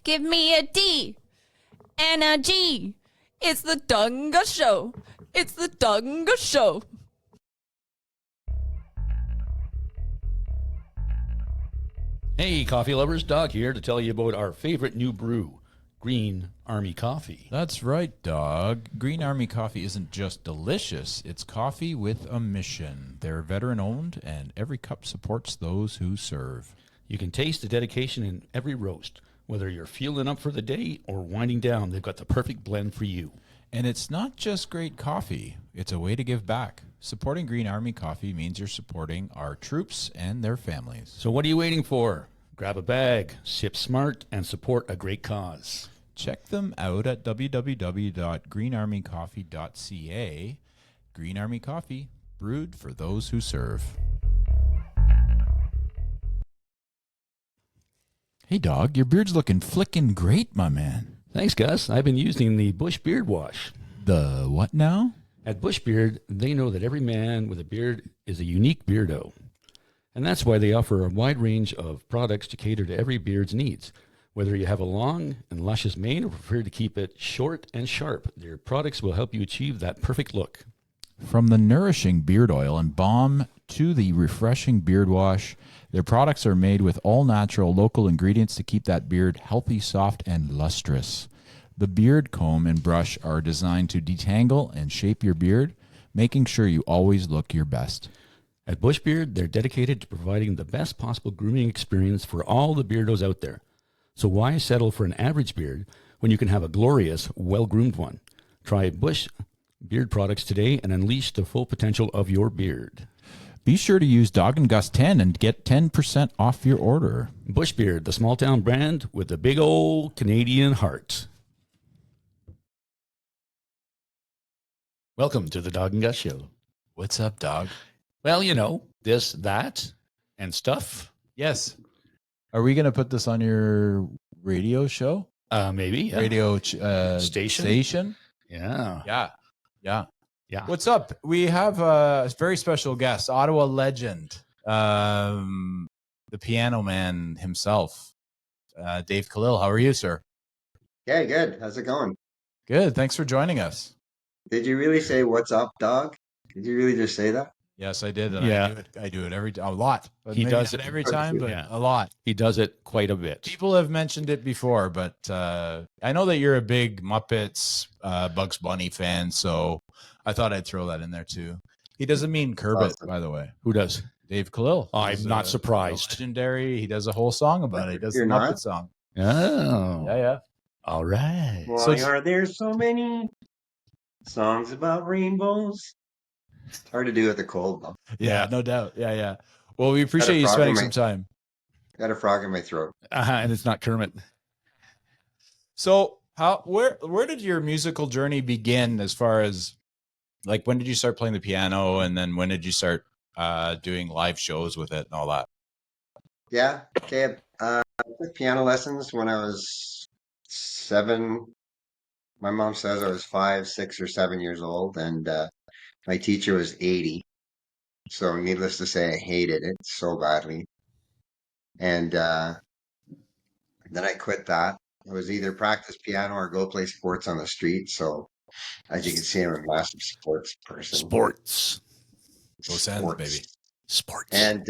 Give me a D and a G. It's the Dawg and Gus Show. It's the Dawg and Gus Show. Hey, coffee lovers, Dawg here to tell you about our favorite new brew, Green Army Coffee. That's right, Dawg. Green Army Coffee isn't just delicious, it's coffee with a mission. They're veteran-owned, and every cup supports those who serve. You can taste the dedication in every roast. Whether you're fueling up for the day or winding down, they've got the perfect blend for you. And it's not just great coffee, it's a way to give back. Supporting Green Army Coffee means you're supporting our troops and their families. So what are you waiting for? Grab a bag, sip smart, and support a great cause. Check them out at www.greenarmycoffee.ca. Green Army Coffee, brewed for those who serve. Hey, Dawg, your beard's looking flickin' great, my man. Thanks, Gus. I've been using the Bush Beard Wash. The what now? At Bush Beard, they know that every man with a beard is a unique beardo. And that's why they offer a wide range of products to cater to every beard's needs. Whether you have a long and luscious mane or prefer to keep it short and sharp, their products will help you achieve that perfect look. From the nourishing beard oil and balm to the refreshing beard wash, their products are made with all-natural local ingredients to keep that beard healthy, soft, and lustrous. The beard comb and brush are designed to detangle and shape your beard, making sure you always look your best. At Bush Beard, they're dedicated to providing the best possible grooming experience for all the beardos out there. So why settle for an average beard when you can have a glorious, well-groomed one? Try Bush Beard products today and unleash the full potential of your beard. Be sure to use Dawg and Gus 10 and get 10% off your order. Bush Beard, the small-town brand with a big old Canadian heart. Welcome to the Dawg and Gus Show. What's up, Dawg? Well, you know, this, that, and stuff. Yes. Are we going to put this on your radio show? Maybe. Yeah. Radio Station? Yeah. Yeah. What's What's up? We have a very special guest, Ottawa legend, the piano man himself, Dave Kalil. How are you, sir? Yeah, good. How's it going? Good. Thanks for joining us. Did you really say "What's up, dog"? Did you really just say that? Yes, I did. And Yeah. I do it a lot. But He maybe does not it every time, but Yeah. a lot. He does it quite a bit. People have mentioned it before, but I know that you're a big Muppets, Bugs Bunny fan, so I thought I'd throw that in there too. He doesn't mean Kerbit, Awesome. by the way. Who does? Dave Kalil. I'm He's not a surprised. legendary. He does a whole song about it. He does You're the not? Muppet song. Oh. Yeah. All right. Why are there so many songs about rainbows? It's hard to do with the cold, though. Yeah, no doubt. Yeah. Well, we appreciate you frog spending in some my- time. Got a frog in my throat. And it's not Kermit. So, where did your musical journey begin? As far as like, when did you start playing the piano, and then when did you start doing live shows with it and all that? Yeah. Okay. I took piano lessons when I was 7. My mom says I was 5, 6, or 7 years old, and my teacher was 80. So, needless to say, I hated it so badly. And then I quit that. It was either practice piano or go play sports on the street. So, as you can see, I'm a massive sports person. Sports. Go Sens, Sports. baby. Sports. And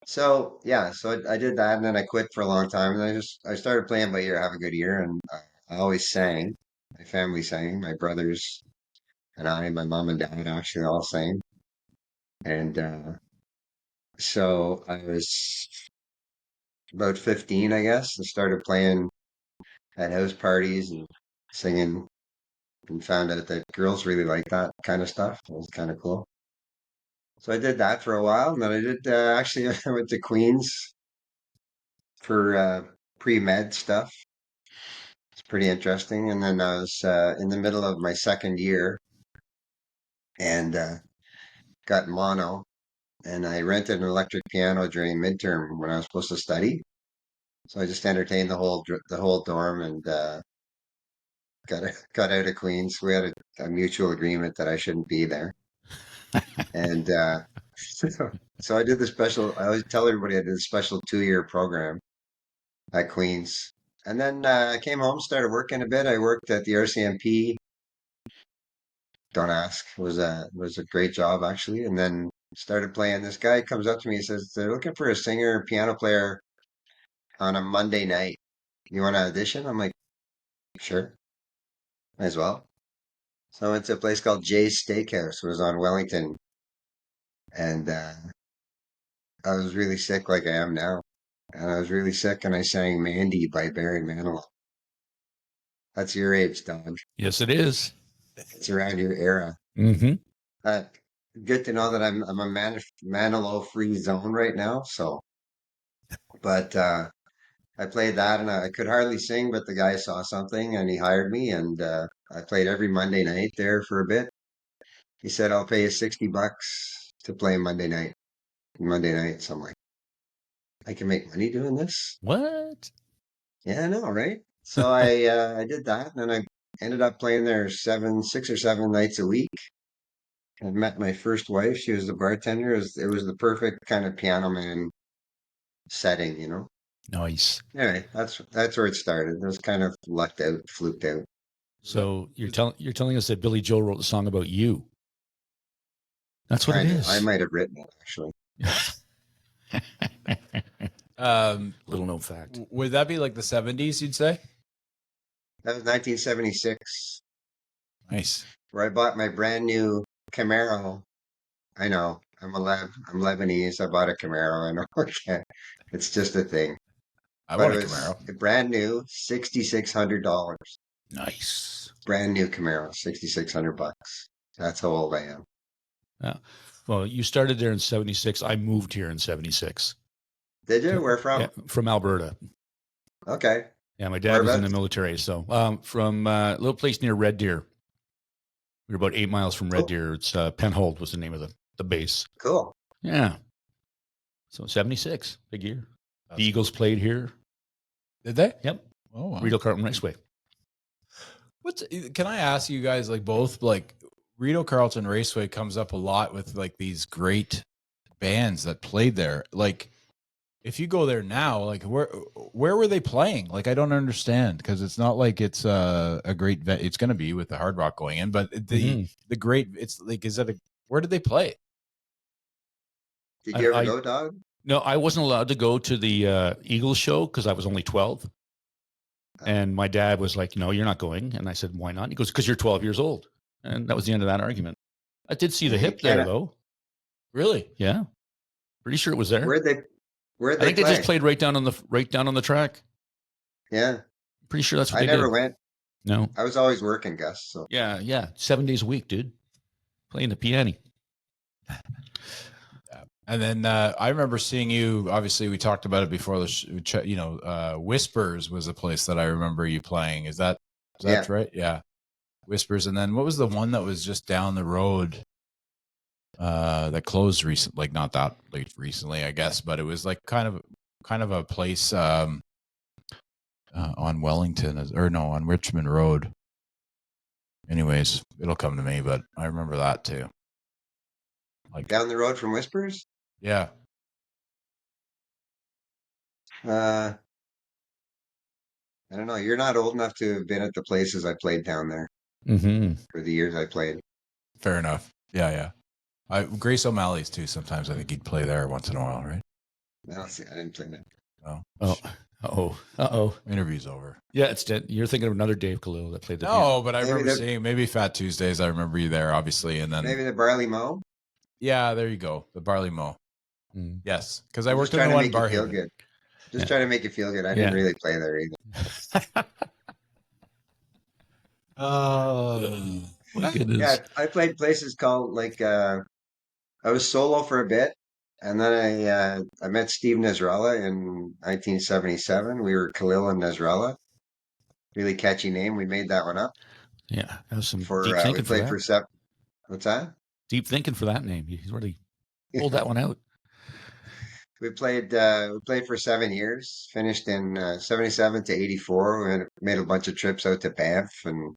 so I did that, and then I quit for a long time. And I started playing by ear, have a good ear, and I always sang. My family sang. My brothers and I, my mom and dad actually all sang. And so I was about 15, I guess. I started playing at house parties and singing, and found out that girls really like that kind of stuff. It was kind of cool. So I did that for a while, and then I did actually I went to Queens for pre-med stuff. It's pretty interesting. And then I was in the middle of my second year and got mono, and I rented an electric piano during midterm when I was supposed to study. So I just entertained the whole dorm, and got out of Queens. We had a mutual agreement that I shouldn't be there. And so I did the special. I always tell everybody I did a special 2-year program at Queens, And then I came home, started working a bit. I worked at the RCMP. Don't ask. It was a great job actually. And then started playing. This guy comes up to me and says they're looking for a singer, piano player on a Monday night. You want to audition? I'm like, sure, might as well. So I went to a place called Jay's Steakhouse. It was on Wellington, and I was really sick, like I am now. And I was really sick, and I sang "Mandy" by Barry Manilow. That's your age, dog. Yes, it is. It's around your era. Mm-hmm. Uh, Good to know that I'm a Manilow free zone right now. So, but I played that, and I could hardly sing, but the guy saw something, and he hired me, and I played every Monday night there for a bit. He said, "I'll pay you $60 to play Monday night." Monday night, so I'm like, I can make money doing this. What? Yeah, I know, right? So I did that, and then I ended up playing there 6 or 7 nights a week. I met my first wife. She was the bartender. It was the perfect kind of piano man setting, you know. Nice. Anyway, that's where it started. It was kind of lucked out, fluked out. So you're telling us that Billy Joel wrote the song about you. That's what it is. I might have written it actually. Little known fact. Would that be like the 70s, you'd say? That was 1976, Nice. where I bought my brand new Camaro. I know I'm Lebanese. I bought a Camaro. I know. Okay, it's just a thing. I But want it a was Camaro. a brand new $6,600. Nice. Brand new Camaro, $6,600. That's how old I am. Yeah. Well, you started there in 76. I moved here in 76. Did you? Where from? Yeah, from Alberta. Okay. Yeah, my dad was in the Whereabouts? military. So from a little place near Red Deer. We were about 8 miles from Red Cool. Deer. It's Penhold was the name of the base. Cool. Yeah. So 76, big year. That's The Eagles played here. Did they? Yep. Oh, wow. Rideau Carlton Raceway. Can I ask you guys, like, both, like, Rideau Carlton Raceway comes up a lot with like these great bands that played there. Like, if you go there now, like, where were they playing? Like, I don't understand, because it's not like it's a great it's going to be with the Hard Rock going in, but the great, it's like, where did they play? Did you ever I- go, Dog? No, I wasn't allowed to go to the Eagles show because I was only 12. And my dad was like, "No, you're not going." And I said, "Why not?" He goes, "Because you're 12 years old." And that was the end of that argument. I did see the hip there, Canada. though. Really? Yeah, pretty sure it was there. Where'd I they think they play? just played right down on the track. Yeah, Pretty sure that's what I they never did. went. No. I was always working, Gus. So Yeah. 7 days a week, dude. Playing the piano. And then I remember seeing you. Obviously, we talked about it before. Whispers was a place that I remember you playing. Is that Yeah. right? Yeah, Whispers. And then what was the one that was just down the road that closed recent? Like, not that late recently, I guess, but it was like kind of a place on Wellington, on Richmond Road. Anyways, it'll come to me, but I remember that too. Like, down the road from Whispers. yeah. I don't know. You're not old enough to have been at the places I played down there Mm-hmm. for the years I played. Fair enough. Yeah. Grace O'Malley's too. Sometimes I think he'd play there once in a while, right? No, see, I didn't play that. Oh, Uh-oh. interview's over. Yeah, it's dead. You're thinking of another Dave Kalil that played the No, but I Maybe remember that- seeing maybe Fat Tuesdays. I remember you there, obviously, and then Maybe the Barley Mow. yeah, there you go, the Barley Mow. Mm. Yes, because I I'm worked just in trying the to one make bar you feel here. good. Just trying to make you feel good. I didn't Yeah. really play there either. Oh, My goodness. Yeah, I played places called I was solo for a bit, and then I met Steve Nasrallah in 1977. We were Kalil and Nasrallah. Really catchy name. We made that one up Yeah, that was some for deep we thinking for played that. for seven. What's that? Deep thinking for that name. He's really pulled that one out. We played for 7 years. Finished in 77 to 84. We made a bunch of trips out to Banff and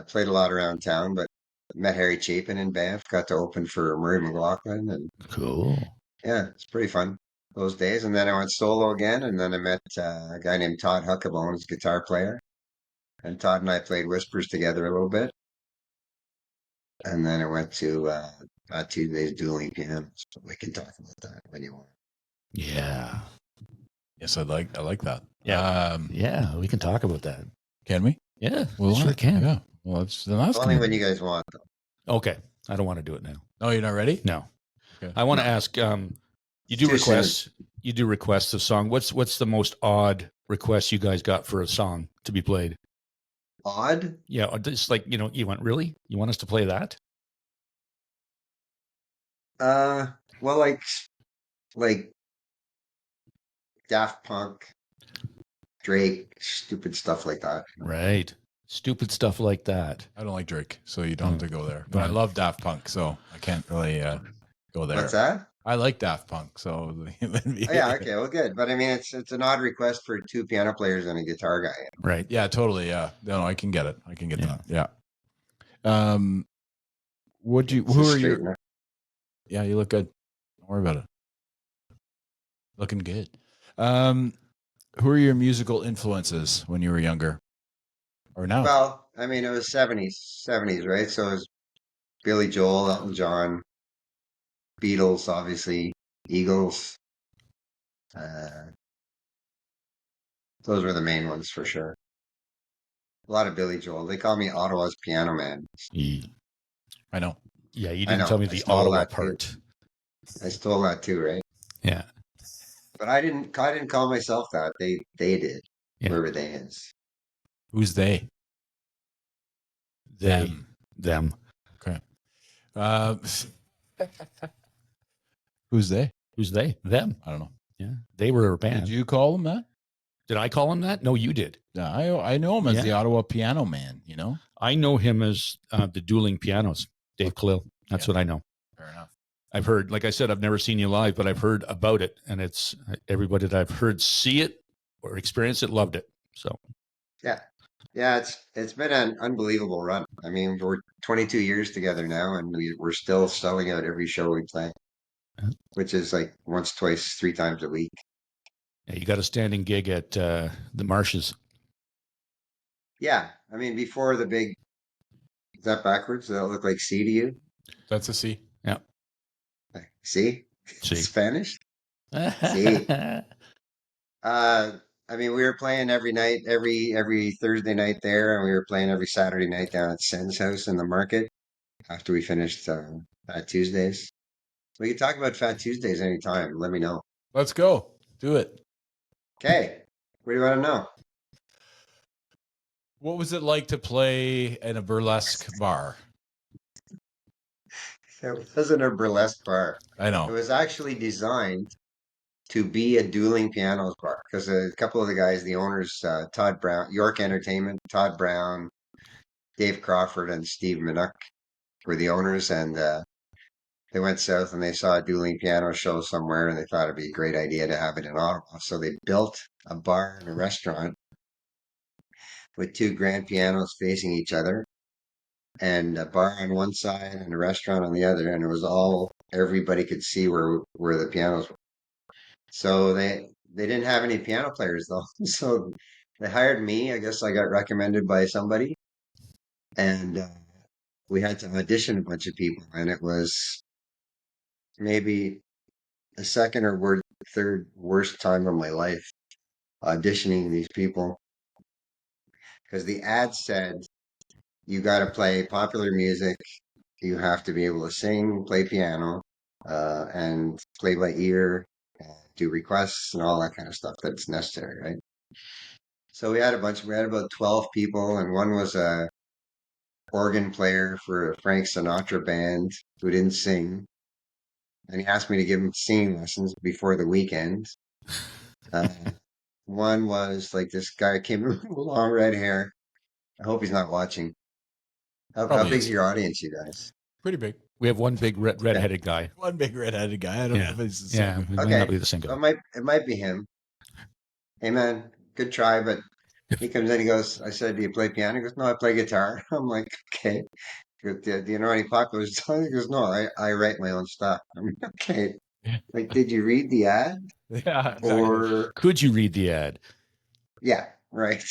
played a lot around town. But met Harry Chapin in Banff. Got to open for Murray McLaughlin, and Cool. yeah, it's pretty fun. those days. And then I went solo again, and then I met a guy named Todd Huckabone, who's a guitar player. And Todd and I played Whispers together a little bit. And then I went to Tuesday's Dueling piano. So we can talk about that when you want. Yeah. Yes, I like that. Yeah. Yeah, we can talk about that. Can we? Yeah, Well, sure can. Yeah. Well, that's Only when you guys want, though. Okay. I don't want to do it now. Oh, you're not ready? No. Okay. I want to ask, you do Too requests. You do requests of song. What's the most odd request you guys got for a song to be played? Odd? Yeah, just like, you want us to play that? Well, like Daft Punk, Drake, stupid stuff like that. Right. Stupid stuff like that. I don't like Drake, so you don't have to go there. But I love Daft Punk, so I can't really go there. What's that? I like Daft Punk, so Oh, yeah, okay, well, good. But I mean, it's an odd request for two piano players and a guitar guy. Right. Yeah, totally. Yeah, no, I can get it. I can get Yeah. that. Yeah. Would you? It's Who a are you? straightener. Yeah, you look good. Don't worry about it. Looking good. Who are your musical influences when you were younger, or now? Well, I mean, it was 70s, right? So it was Billy Joel, Elton John, Beatles, obviously, Eagles. Uh, those were the main ones for sure. A lot of Billy Joel. They call me Ottawa's piano man. I know. Yeah, you I didn't know, tell me I the stole Ottawa that too. part. I stole that too, right? Yeah. But I didn't call myself that. They did. Yeah. Whoever they is. Who's they? Them. Okay. Who's they? Who's they? Them. I don't know. Yeah. They were a band. Did you call them that? Did I call him that? No, you did. Yeah, I know him as Yeah. the Ottawa piano man. You know. I know him as the Dueling Pianos, Dave Kalil. That's what I know. Fair enough. I've heard, like I said, I've never seen you live, but I've heard about it, and it's everybody that I've heard see it or experience it loved it. So Yeah, it's been an unbelievable run. I mean, we're 22 years together now, and we're still selling out every show we play, which is like once, twice, three times a week. yeah, you got a standing gig at the Marshes. Yeah, I mean, before the big, is that backwards? Does that look like C to you? That's a C. Yeah. See? See. Spanish? See? I mean, we were playing every night, every Thursday night there, and we were playing every Saturday night down at Sen's house in the market after we finished Fat Tuesdays. We can talk about Fat Tuesdays anytime. Let me know. Let's go. Do it. Okay. What do you want to know? What was it like to play in a burlesque bar? It wasn't a burlesque bar. I It know. was actually designed to be a dueling pianos bar because a couple of the guys, the owners, Todd Brown, York Entertainment, Todd Brown, Dave Crawford, and Steve Minuck were the owners, and they went south and they saw a dueling piano show somewhere, and they thought it'd be a great idea to have it in Ottawa. So they built a bar and a restaurant with two grand pianos facing each other, and a bar on one side and a restaurant on the other, and it was all everybody could see where the pianos were. So they didn't have any piano players though. So they hired me. I guess I got recommended by somebody, and we had to audition a bunch of people, and it was maybe the second or third worst time of my life auditioning these people because the ad said you got to play popular music, you have to be able to sing, play piano, and play by ear, do requests and all that kind of stuff that's necessary, right? So we had about 12 people, and one was a organ player for a Frank Sinatra band who didn't sing. And he asked me to give him singing lessons before the weekend. Uh, one was like this guy came in with long red hair. I hope he's not watching. How Probably big's is. your audience, you guys? Pretty big. We have one big redheaded guy. One big red-headed guy. I don't know if it's the same. Yeah, it might Okay. not be the same So guy. it might be him. Hey man, good try, but he comes in, he goes, I said, do you play piano? He goes, no, I play guitar. I'm like, okay. Do you know any popular songs? He goes, no, I write my own stuff. I'm like, okay. Like, did you read the ad? Yeah, exactly. Or Could you read the ad? yeah, right.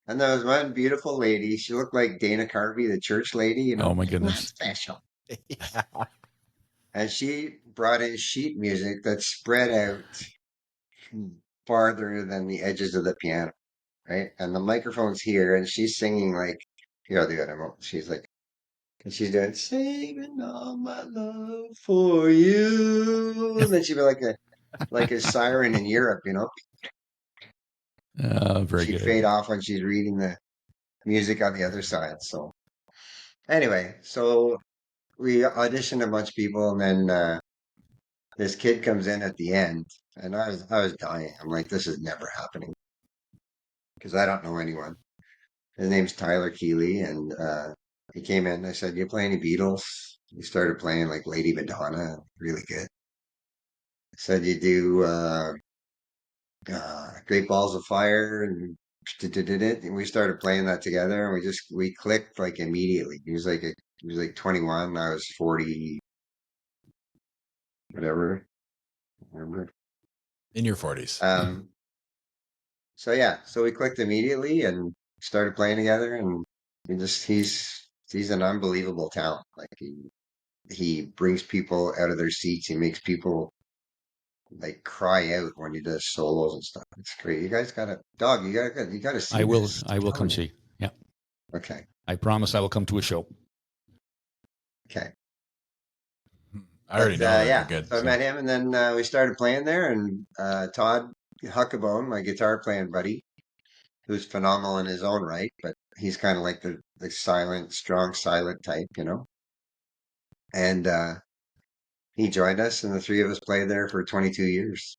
And there was one beautiful lady. She looked like Dana Carvey, the church lady, Oh my like, not goodness. special. Yeah. And she brought in sheet music that spread out farther than the edges of the piano, right? And the microphone's here, and she's singing like, here, I'll do it. I won't. She's like, and she's doing saving all my love for you. And then she'd be like a siren in Europe, Very She'd good. fade off when she's reading the music on the other side. So anyway, so we auditioned a bunch of people, and then this kid comes in at the end, and I was dying. I'm like, this is never happening because I don't know anyone. His name's Tyler Keeley, and he came in. I said, "You play any Beatles?" He started playing like Lady Madonna, really good. I said, "You do Great Balls of Fire?" And did it, and we started playing that together, and we clicked like immediately. He was like 21, I was 40, whatever. Remember? In your 40s. Um, so yeah, so we clicked immediately and started playing together, and he's an unbelievable talent. Like he brings people out of their seats. He makes people like cry out when he does solos and stuff. It's great. You guys gotta dog. You gotta see I will. this. I will come see. Yeah. Okay. I promise I will come to a show. Okay. I already But know that yeah, they're good. so I met him, and then we started playing there. And Todd Huckabone, my guitar playing buddy, who's phenomenal in his own right, but he's kind of like the silent, strong, silent type. And he joined us, and the three of us played there for 22 years.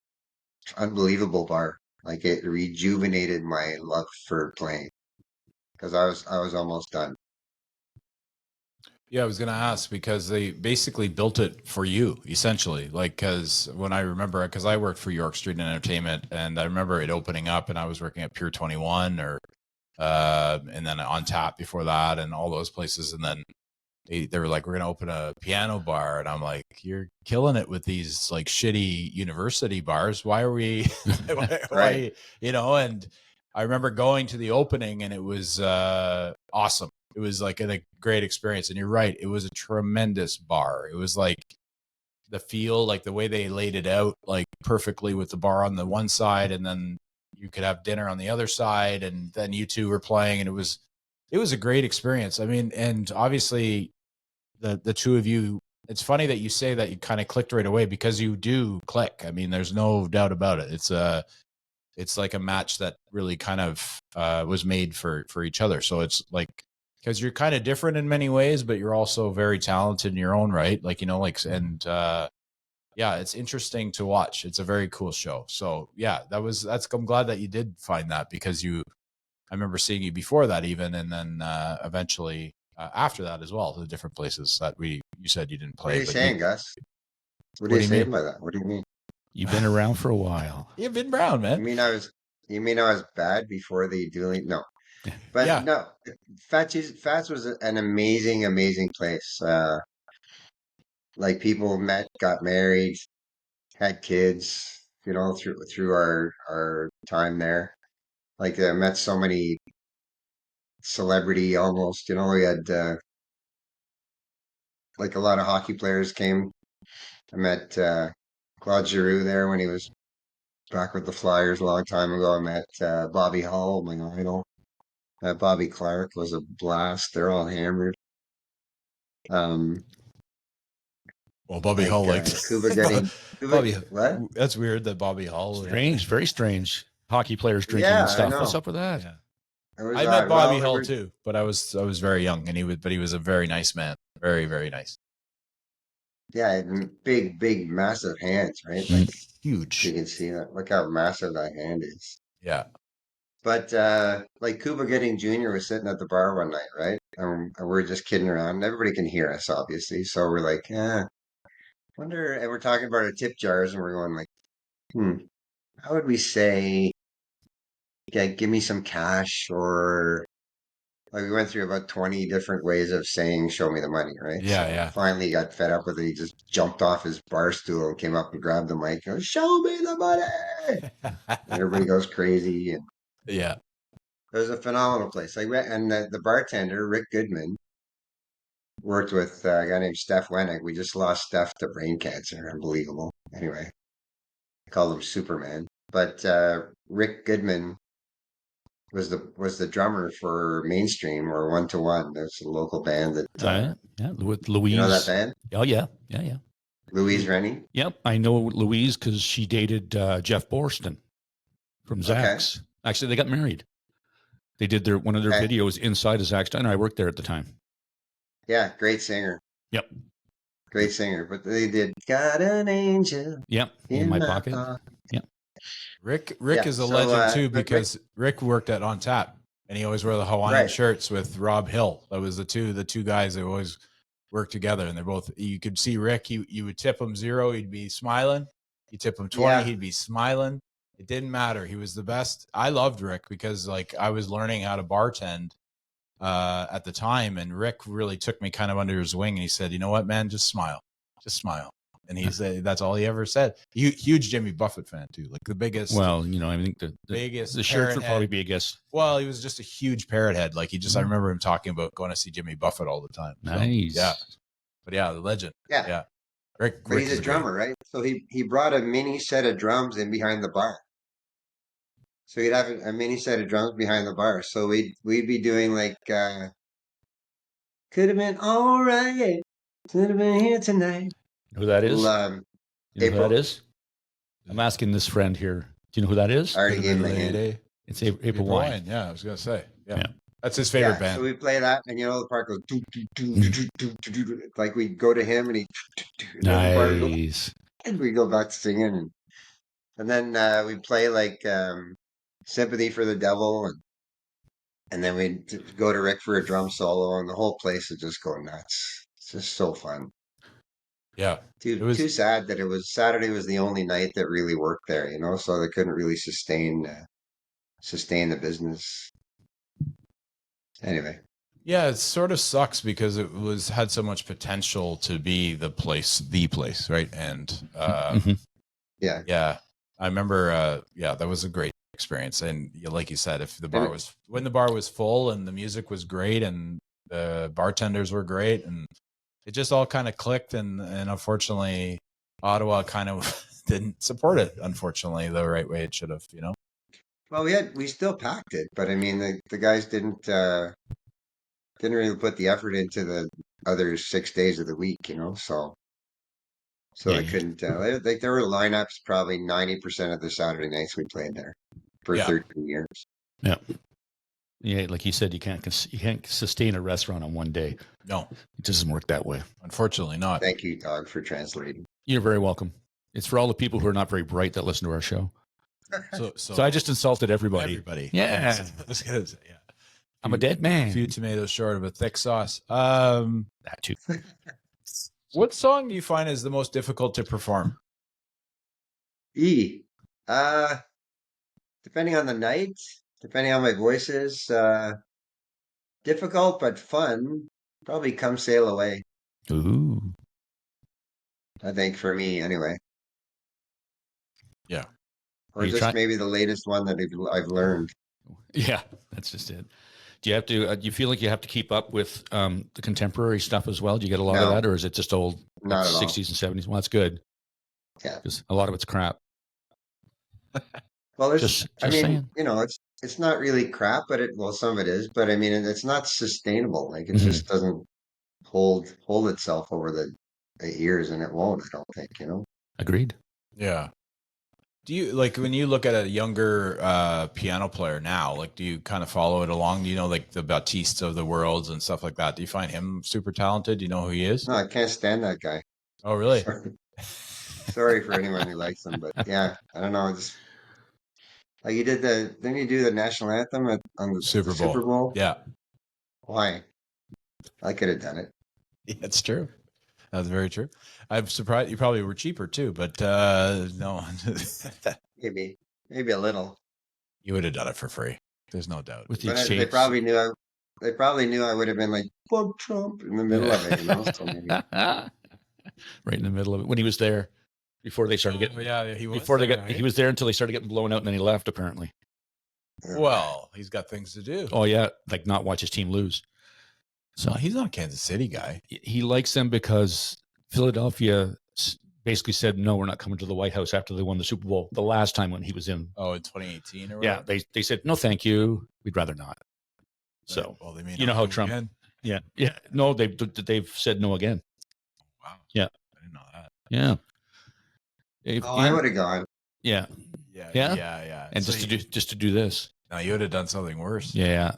Unbelievable bar. Like it rejuvenated my love for playing because I was almost done. Yeah, I was going to ask because they basically built it for you, essentially. Like, because when I remember, because I worked for York Street Entertainment, and I remember it opening up, and I was working at Pier 21, and then on Tap before that, and all those places, and then they were like, we're going to open a piano bar, and I'm like, you're killing it with these like shitty university bars. Why are we? Right. And I remember going to the opening, and it was awesome. It was like a great experience. And you're right. It was a tremendous bar. It was like the feel, like the way they laid it out, like perfectly with the bar on the one side. And then you could have dinner on the other side. And then you two were playing, and it was a great experience. I mean, and obviously the two of you, it's funny that you say that you kind of clicked right away because you do click. I mean, there's no doubt about it. It's like a match that really kind of was made for each other. So it's like, because you're kind of different in many ways, but you're also very talented in your own right. Like, yeah, it's interesting to watch. It's a very cool show. So yeah, I'm glad that you did find that because I remember seeing you before that even. And then eventually after that as well, the different places that you said you didn't What are play, you but saying, Gus? What are what you do you saying mean? by that? What do you mean? You've been around for a while. You've been brown, You man. mean I was you mean I was bad before the dueling? No. But Yeah. no, Fats was an amazing, amazing place. Like people met, got married, had kids, through our time there. Like I met so many celebrity almost, we had like a lot of hockey players came. I met Claude Giroux there when he was back with the Flyers a long time ago. I met Bobby Hull, my idol. Bobby Clark was a blast. They're all hammered. Um, Well, Bobby Hull like liked Cuba Gooding. Cuba, Bobby. what? That's weird that Bobby Hull. Strange, very strange. Hockey players drinking Yeah, and I stuff. What's know. up with that? Yeah. It was I met odd. Bobby Well, there Hull were too, but I was very young, and he was a very nice man, very very nice, yeah, big, big, massive hands, right? Like Mm. you huge. can see that. Look how massive that hand is. Yeah. But like Cuba Gooding Jr. was sitting at the bar one night, right? And we're just kidding around. Everybody can hear us, obviously. So we're like, wonder. And we're talking about our tip jars, and we're going like, how would we say, yeah, give me some cash, or Like we went through about 20 different ways of saying "show me the money," right? Yeah, So yeah. finally, he got fed up with it. He just jumped off his bar stool and came up and grabbed the mic. And goes, "Show me the money!" And everybody goes crazy. And Yeah. it was a phenomenal place. And the bartender Rick Goodman worked with a guy named Steph Wennick. We just lost Steph to brain cancer. Unbelievable. Anyway, I called him Superman. But Rick Goodman was the drummer for Mainstream or One to One. There's a local band that Yeah, with you know that Louise. band, Oh yeah, yeah, yeah. Louise Rennie. Yep, I know Louise because she dated Jeff Borston from Okay, Zach's. Actually, they got married. They did one of their okay, videos inside of Zach's diner. I worked there at the time. yeah, great singer, Yep, great singer. But they did "Got an Angel yep, in in my My pocket. Heart." Yep. Rick Yeah, is a so legend too but Rick, because Rick worked at On Tap and he always wore the Hawaiian right? shirts with Rob Hill. That was the two guys that always worked together, and they're both. You could see Rick. You would tip him 0, he'd be smiling. You tip him 20, Yeah, he'd be smiling. It didn't matter. He was the best. I loved Rick because like I was learning how to bartend at the time, and Rick really took me kind of under his wing, and he said, "You know what, man? Just smile, just smile." And he said that's all he ever said. Huge Jimmy Buffett fan too, like the biggest. Well, I think Biggest the shirts parrot would head. probably be a guess. Well, he was just a huge parrot head. Like I remember him talking about going to see Jimmy Buffett all the time. So, Nice. yeah. But yeah, the legend. yeah. Yeah. Rick But he's is a great. drummer, right? So he brought a mini set of drums in behind the bar. So he'd have a mini set of drums behind the bar. So we'd be doing like could have been all right, could have been here tonight. Who that is? You know who that April. is? I'm asking this friend here. Do you know who that is? I already Could gave have him a been hint. Lady. It's April Wine. Yeah, I was gonna say. Yeah. Yeah. That's his favorite Yeah, band. so we play that, and the part goes doo, doo, doo, doo, doo, doo, doo, doo, doo. Like we go to him, and he, and then the part goes, Nice. and we go back to singing, and then we play like "Sympathy for the Devil," and then we go to Rick for a drum solo, and the whole place would just go nuts. It's just so fun. Yeah. It Too was sad that it was Saturday was the only night that really worked there, so they couldn't really sustain the business. Anyway, yeah, it sort of sucks because it had so much potential to be the place, right? And Mhm. yeah, yeah, I remember that was a great experience. And like you said, if when the bar was full and the music was great and the bartenders were great and it just all kind of clicked, and unfortunately Ottawa kind of didn't support it, unfortunately, the right way it should have, well, we still packed it, but I mean the guys didn't really put the effort into the other 6 days of the week, so Yeah, they couldn't. There were lineups probably 90% of the Saturday nights we played there for Yeah. 13 years. yeah, yeah. Like you said, you can't sustain a restaurant on one day. No, It doesn't work that way. unfortunately not. Thank you, Dog, for translating. You're very welcome. It's for all the people who are not very bright that listen to our show. So So I just insulted everybody. everybody. Yeah. I was gonna say, yeah. I'm a dead man. A few tomatoes short of a thick sauce. That too. What song do you find is the most difficult to perform? Uh, depending on the night, depending on my voice is, difficult but fun. Probably "Come Sail Away." Ooh. I think for me anyway, Yeah. or Are you just trying? maybe the latest one that I've learned. Yeah, that's just it. Do you have to? Do you feel like you have to keep up with the contemporary stuff as well? Do you get a lot of No, that, or is it just old not at all. 60s and 70s? Well, that's good Yeah. because a lot of it's crap. Well, Just I mean, saying. it's not really crap, but some of it is, but I mean, it's not sustainable. Like it Mhm. just doesn't hold itself over the years, and it won't, I don't think. Agreed. Yeah. Do you like when you look at a younger piano player now, like do you kind of follow it along? Do you know like the Baptistes of the worlds and stuff like that? Do you find him super talented? Do you know who he is? No, I can't stand that guy. Oh, really? Sorry for anyone who likes him, but yeah, I don't know. Just like didn't you do the national anthem on the Super Bowl. Super Bowl? Yeah. Why? I could have done it. Yeah, it's true. That's very true. I'm surprised you probably were cheaper too, but no, Maybe a little. you would have done it for free. There's no doubt. With the But they exchange. probably knew they probably knew I would have been like, fuck Trump in the middle of it, you know? So maybe. Right in the middle of it when he was there before they started getting. he was Before they there, got, right? he was there until they started getting blown out, and then he left. Apparently. Well, he's got things to do. Oh yeah, like not watch his team lose. So he's not a Kansas City guy. He likes them because Philadelphia basically said, no, we're not coming to the White House after they won the Super Bowl the last time when he was in. Oh, in 2018 or Yeah, whatever? they said, no, thank you. We'd rather not. So, well, they may you not know how come Trump, again. yeah. No, they've said no again. Wow. Yeah. I didn't know that. Yeah. I would have gone. Yeah. Yeah. And So just to do this. no, you would have done something worse. Yeah.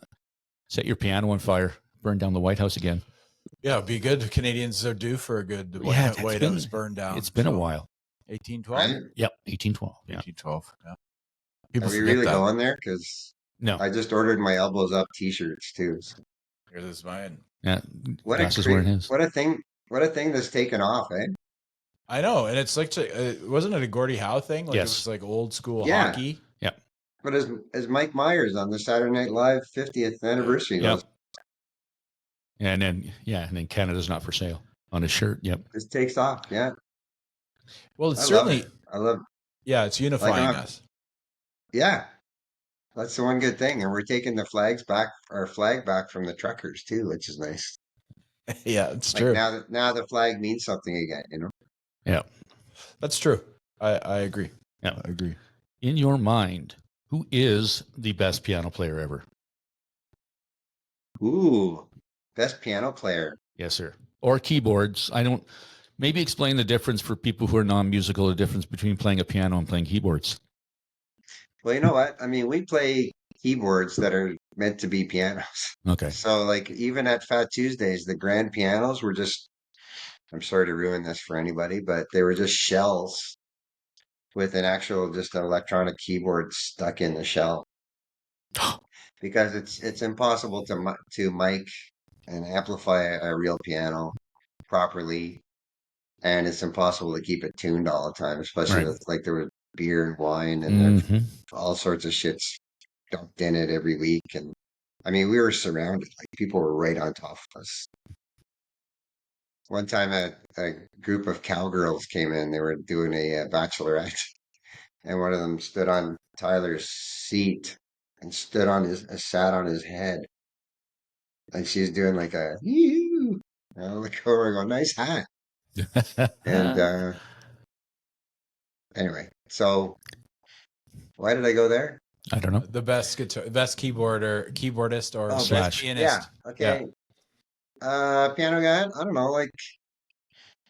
Set your piano on fire, burn down the White House again. Yeah, it'd be good. Canadians are due for a good Yeah, White House burn down. It's been a while. 1812? Right? Yep. 1812. Yeah. 1812. Yeah. Are People we forget really that. going there? Because No. I just ordered my elbows up T-shirts too. So. Here's this mine. Yeah. What Gus a is wearing his. what a thing! What a thing that's taken off, eh? I know, and it's like, wasn't it a Gordie Howe thing? Like Yes. it was like old school Yeah. hockey. But as Mike Myers on the Saturday Night Live 50th anniversary, Yep. And then Canada's not for sale on his shirt. Yep. this takes off. Yeah, Well, it's I certainly, love it. I love. yeah, it's unifying Like, us. Yeah, that's the one good thing, and we're taking the flag back from the truckers too, which is nice. Yeah, it's Like true. now the flag means something again, you know. Yeah. That's true. I agree. Yeah. I agree. In your mind, who is the best piano player ever? Ooh, best piano player. Yes, sir. Or keyboards. Maybe explain the difference for people who are non-musical, the difference between playing a piano and playing keyboards. Well, you know what? I mean, we play keyboards that are meant to be pianos. Okay. So, like, even at Fat Tuesdays, the grand pianos were just, I'm sorry to ruin this for anybody, but they were just shells with just an electronic keyboard stuck in the shell. Because it's impossible to mic and amplify a real piano properly, and it's impossible to keep it tuned all the time, especially Right. with like there was beer and wine and there's Mhm. all sorts of shits dumped in it every week. And I mean, we were surrounded, like people were right on top of us. One time a group of cowgirls came in, they were doing a bachelorette, and one of them stood on Tyler's seat and sat on his head. And she's doing like a, you. I look over and go, nice hat. And anyway, so why did I go there? I don't know. The best keyboardist or Oh, best Slash. pianist. Yeah, okay. Piano guy, I don't know, like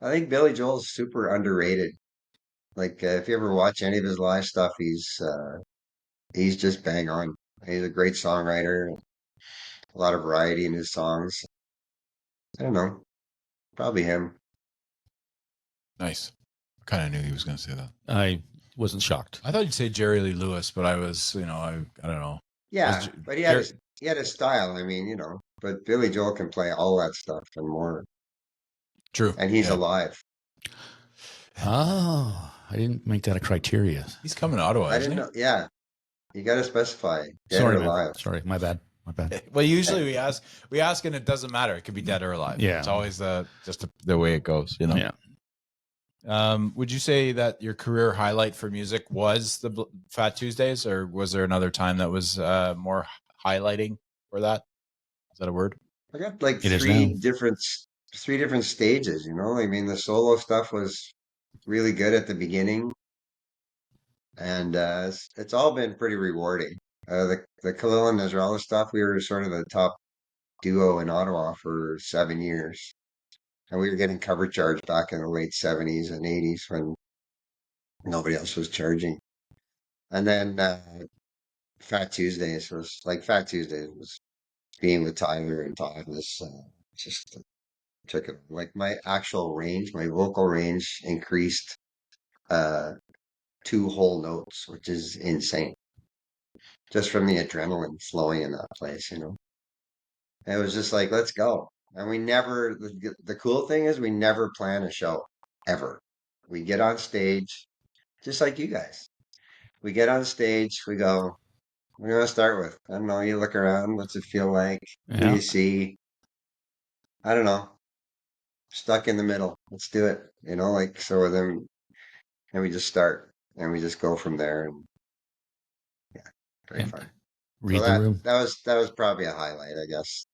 I think Billy Joel's super underrated. Like if you ever watch any of his live stuff, he's just bang on. He's a great songwriter, a lot of variety in his songs. I don't know, probably him. Nice. Kind of knew he was going to say that. I wasn't shocked. I thought you'd say Jerry Lee Lewis, but I was, I don't know. Yeah, Was but he had a style. I mean, but Billy Joel can play all that stuff and more, True. and he's Yeah. alive. Oh, I didn't make that a criteria. He's coming to Ottawa, I isn't didn't know. Yeah, you got to specify dead Sorry, or man. alive. Sorry, my bad. My bad. he? Well, usually we ask and it doesn't matter. It could be dead or alive. Yeah. It's always just the way it goes, Yeah. Would you say that your career highlight for music was the Fat Tuesdays, or was there another time that was more highlighting for that? Is that a word? I got like It is three now. different stages. I mean, the solo stuff was really good at the beginning, and it's all been pretty rewarding. The Kalil and Israel stuff, we were sort of the top duo in Ottawa for 7 years. And we were getting cover charge back in the late 70s and 80s when nobody else was charging. And then Fat Tuesdays was being with Tyler and Todd was just took it. Like my vocal range increased 2 whole notes, which is insane. Just from the adrenaline flowing in that place. And it was just like, let's go. And the cool thing is we never plan a show ever. We get on stage, just like you guys. We get on stage, we go, What do you want to start with? I don't know. You look around. What's it feel like? Who Yeah. you see? I don't know. Stuck in the middle. Let's do it. Like so. Then and we just start and we just go from there. And yeah, very And fun. So read the that room. that was that was probably a highlight, I guess.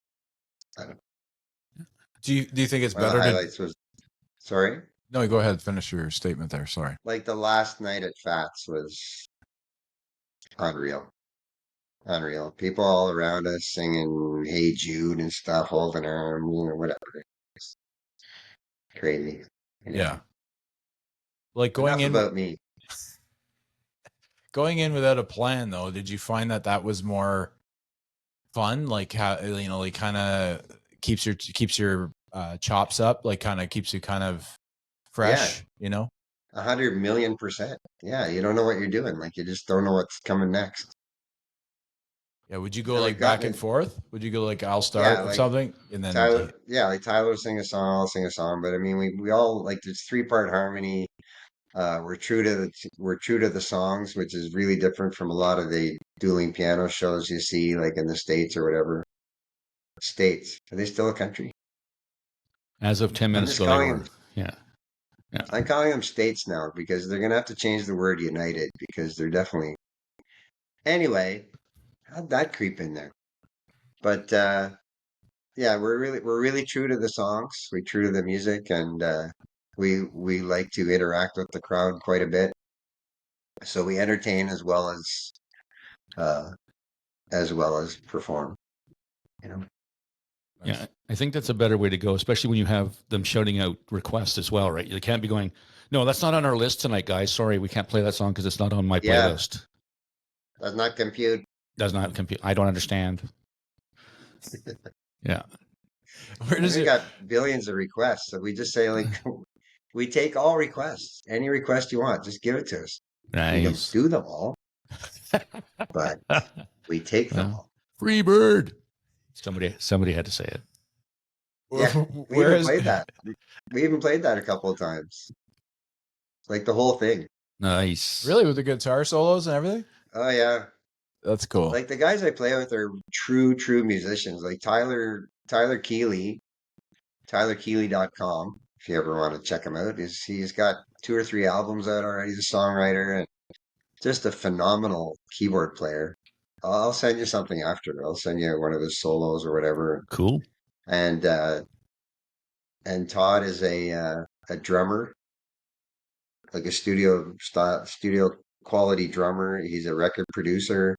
I don't. Do you think it's One of the better to? highlights was sorry, No, go ahead. Finish your statement there. Sorry. like the last night at Fats was unreal. Unreal. People all around us singing "Hey Jude" and stuff, holding arms, whatever. It's crazy. Yeah. Anyway, Like enough about me. going in without a plan though, did you find that was more fun? Like how like kind of keeps your chops up, like kind of keeps you kind of Yeah, fresh, 100 million%. Yeah, you don't know what you're doing. Like you just don't know what's coming next. Yeah, would you go And like we've back gotten and it. forth? Would you go like I'll Yeah, start with like something and then Tyler. Yeah, like Tyler will sing a song, I'll sing a song. But I mean, we all like there's 3-part harmony. We're true to the songs, which is really different from a lot of the dueling piano shows you see, like in the States or whatever. States, are they still a country? As of 10 I'm minutes just ago, they calling were. them. Yeah. Yeah. I'm calling them states now because they're gonna have to change the word united because they're definitely. Anyway, how'd that creep in there? But yeah, we're really true to the songs. We're true to the music, and we like to interact with the crowd quite a bit. So we entertain uh, as well as perform. You know. Yeah. I think that's a better way to go, especially when you have them shouting out requests as well, right? You can't be going, no, that's not on our list tonight, guys. Sorry, we can't play that song because it's not on my Yeah, playlist. does not compute. Does not compute. I don't understand. Yeah. where And does we it? got billions of requests, so we just say like, we take all requests. Any request you want, just give it to us. We don't Nice. do them all, but we take them Well, all. free bird. Somebody had to say it. Yeah, we Where even is? played that. We even played that a couple of times. Like the whole thing. Nice. Really, with the guitar solos and everything? Oh yeah. That's cool. Like the guys I play with are true musicians. Like Tyler Keeley, tylerkeeley.com, if you ever want to check him out. He's got 2 or 3 albums out already. He's a songwriter and just a phenomenal keyboard player. I'll send you something after. I'll send you one of his solos or whatever. Cool. And Todd is a drummer, like a studio quality drummer. He's a record producer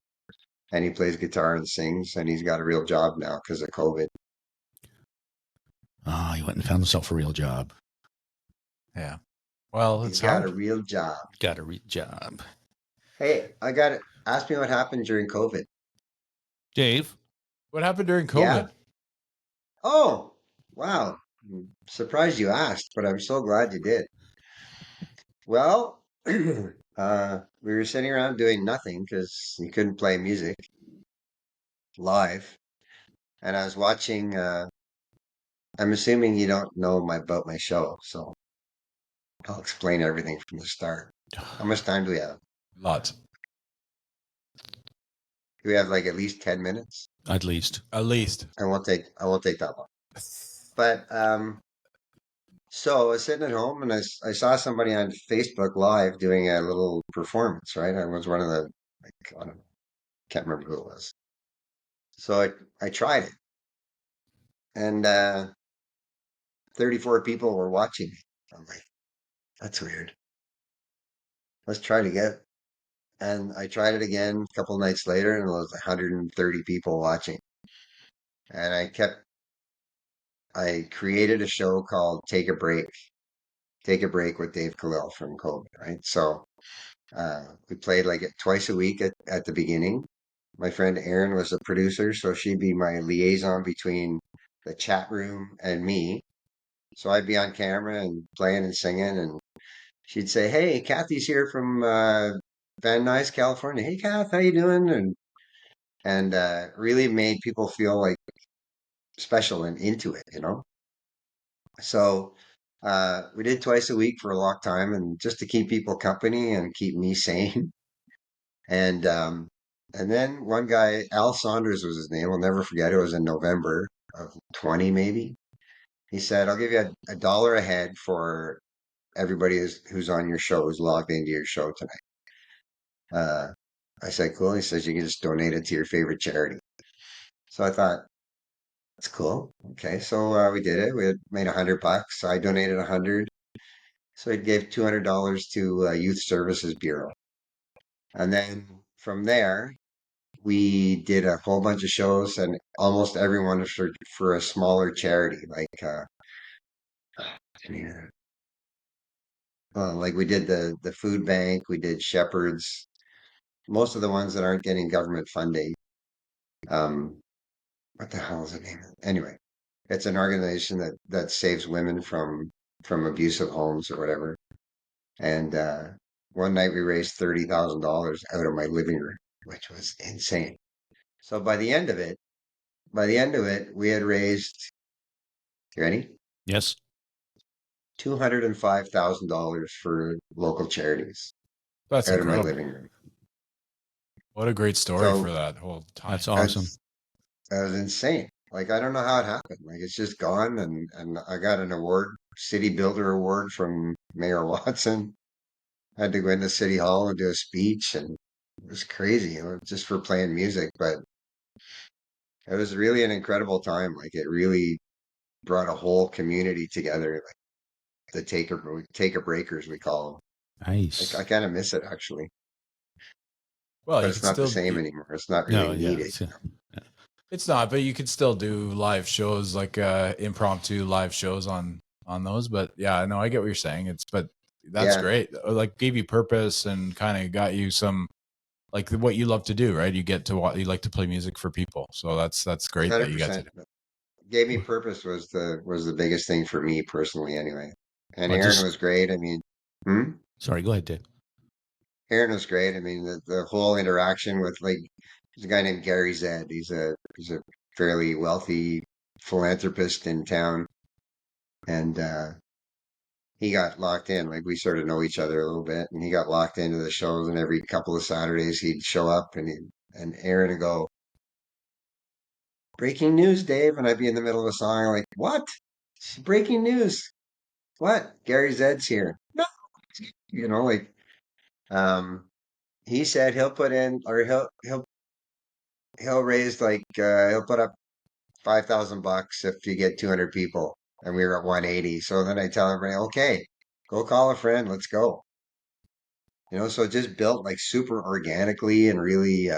and he plays guitar and sings and he's got a real job now because of COVID. Oh, he went and found himself a real job. Yeah. Well, He's it's got a hard. real job. Got a real job. Hey, I got it. Ask me what happened during COVID. Dave. What happened during Yeah. COVID? Oh, wow. Surprised you asked, but I'm so glad you did. Well, we were sitting around doing nothing because you couldn't play music live. And I was watching, I'm assuming you don't know about my show, so I'll explain everything from the start. How much time do we have? Lots. Do we have like at least 10 minutes? At least. At least. I won't take that long. But so I was sitting at home and I saw somebody on Facebook Live doing a little performance, right? I was one of the, like, I don't know, can't remember who it was. So I tried it and 34 people were watching me. I'm like, that's weird. Let's try it again. And I tried it again a couple nights later and it was 130 people watching. And I created a show called Take a Break with Dave Kalil from COVID, right? So we played like twice a week at the beginning. My friend Erin was a producer, so she'd be my liaison between the chat room and me. So I'd be on camera and playing and singing, and she'd say, "Hey, Kathy's here from Van Nuys, California. Hey, Kath, how you doing?" And really made people feel like special and into it. So we did twice a week for a long time, and just to keep people company and keep me sane. And And then one guy, Al Saunders was his name. I'll never forget. It was in November of 20, maybe. He said, "I'll give you a dollar a head for everybody who's on your show, who's logged into your show tonight." Uh, I said, "Cool." He says, "You can just donate it to your favorite charity." So I thought, that's cool. Okay, so we did it. We had made $100. So I donated 100. So he gave $200 to Youth Services Bureau. And then from there, we did a whole bunch of shows, and almost everyone was for a smaller charity, like we did the food bank, we did Shepherds, most of the ones that aren't getting government funding. Um, what the hell is the name? Anyway, it's an organization that saves women from abusive homes or whatever. And one night we raised $30,000 out of my living room, which was insane. So by the end of it, we had raised, you ready? Yes. $205,000 for local charities That's out of my incredible. living room. What a great story So for that whole time. That's awesome. that was insane. Like, I don't know how it happened. Like, it's just gone. And I got an award, City Builder Award from Mayor Watson. I had to go into City Hall and do a speech, and it was crazy, just for playing music. But it was really an incredible time. Like, it really brought a whole community together. Like the taker breakers, we call them. Nice. Like, I kind of miss it, actually, Well, but you it's could not the still same do, anymore. It's not No, really yeah. needed. it's not, but you could still do live shows like impromptu live shows on those. But yeah, I know I get what you're saying. But that's Yeah, great. Like gave you purpose and kind of got you some like what you love to do, right? You get to you like to play music for people. So that's great that you got to 100%. do. Gave me purpose was the biggest thing for me personally, anyway. And Well, Aaron just was great. I mean, sorry. Go ahead, Dave. Aaron was great. I mean, the whole interaction with, like, there's a guy named Gary Zed. He's a fairly wealthy philanthropist in town, and he got locked in. Like, we sort of know each other a little bit, and he got locked into the shows. And every couple of Saturdays, he'd show up, and Aaron would go, "Breaking news, Dave," and I'd be in the middle of a song, like, "What? Breaking news? What? Gary Zed's here." No, like, um, he said he'll put in, or he'll raise, like, he'll put up $5,000 if you get 200 people, and we were at 180. So then I tell everybody, "Okay, go call a friend, let's go." So it just built, like, super organically, and really,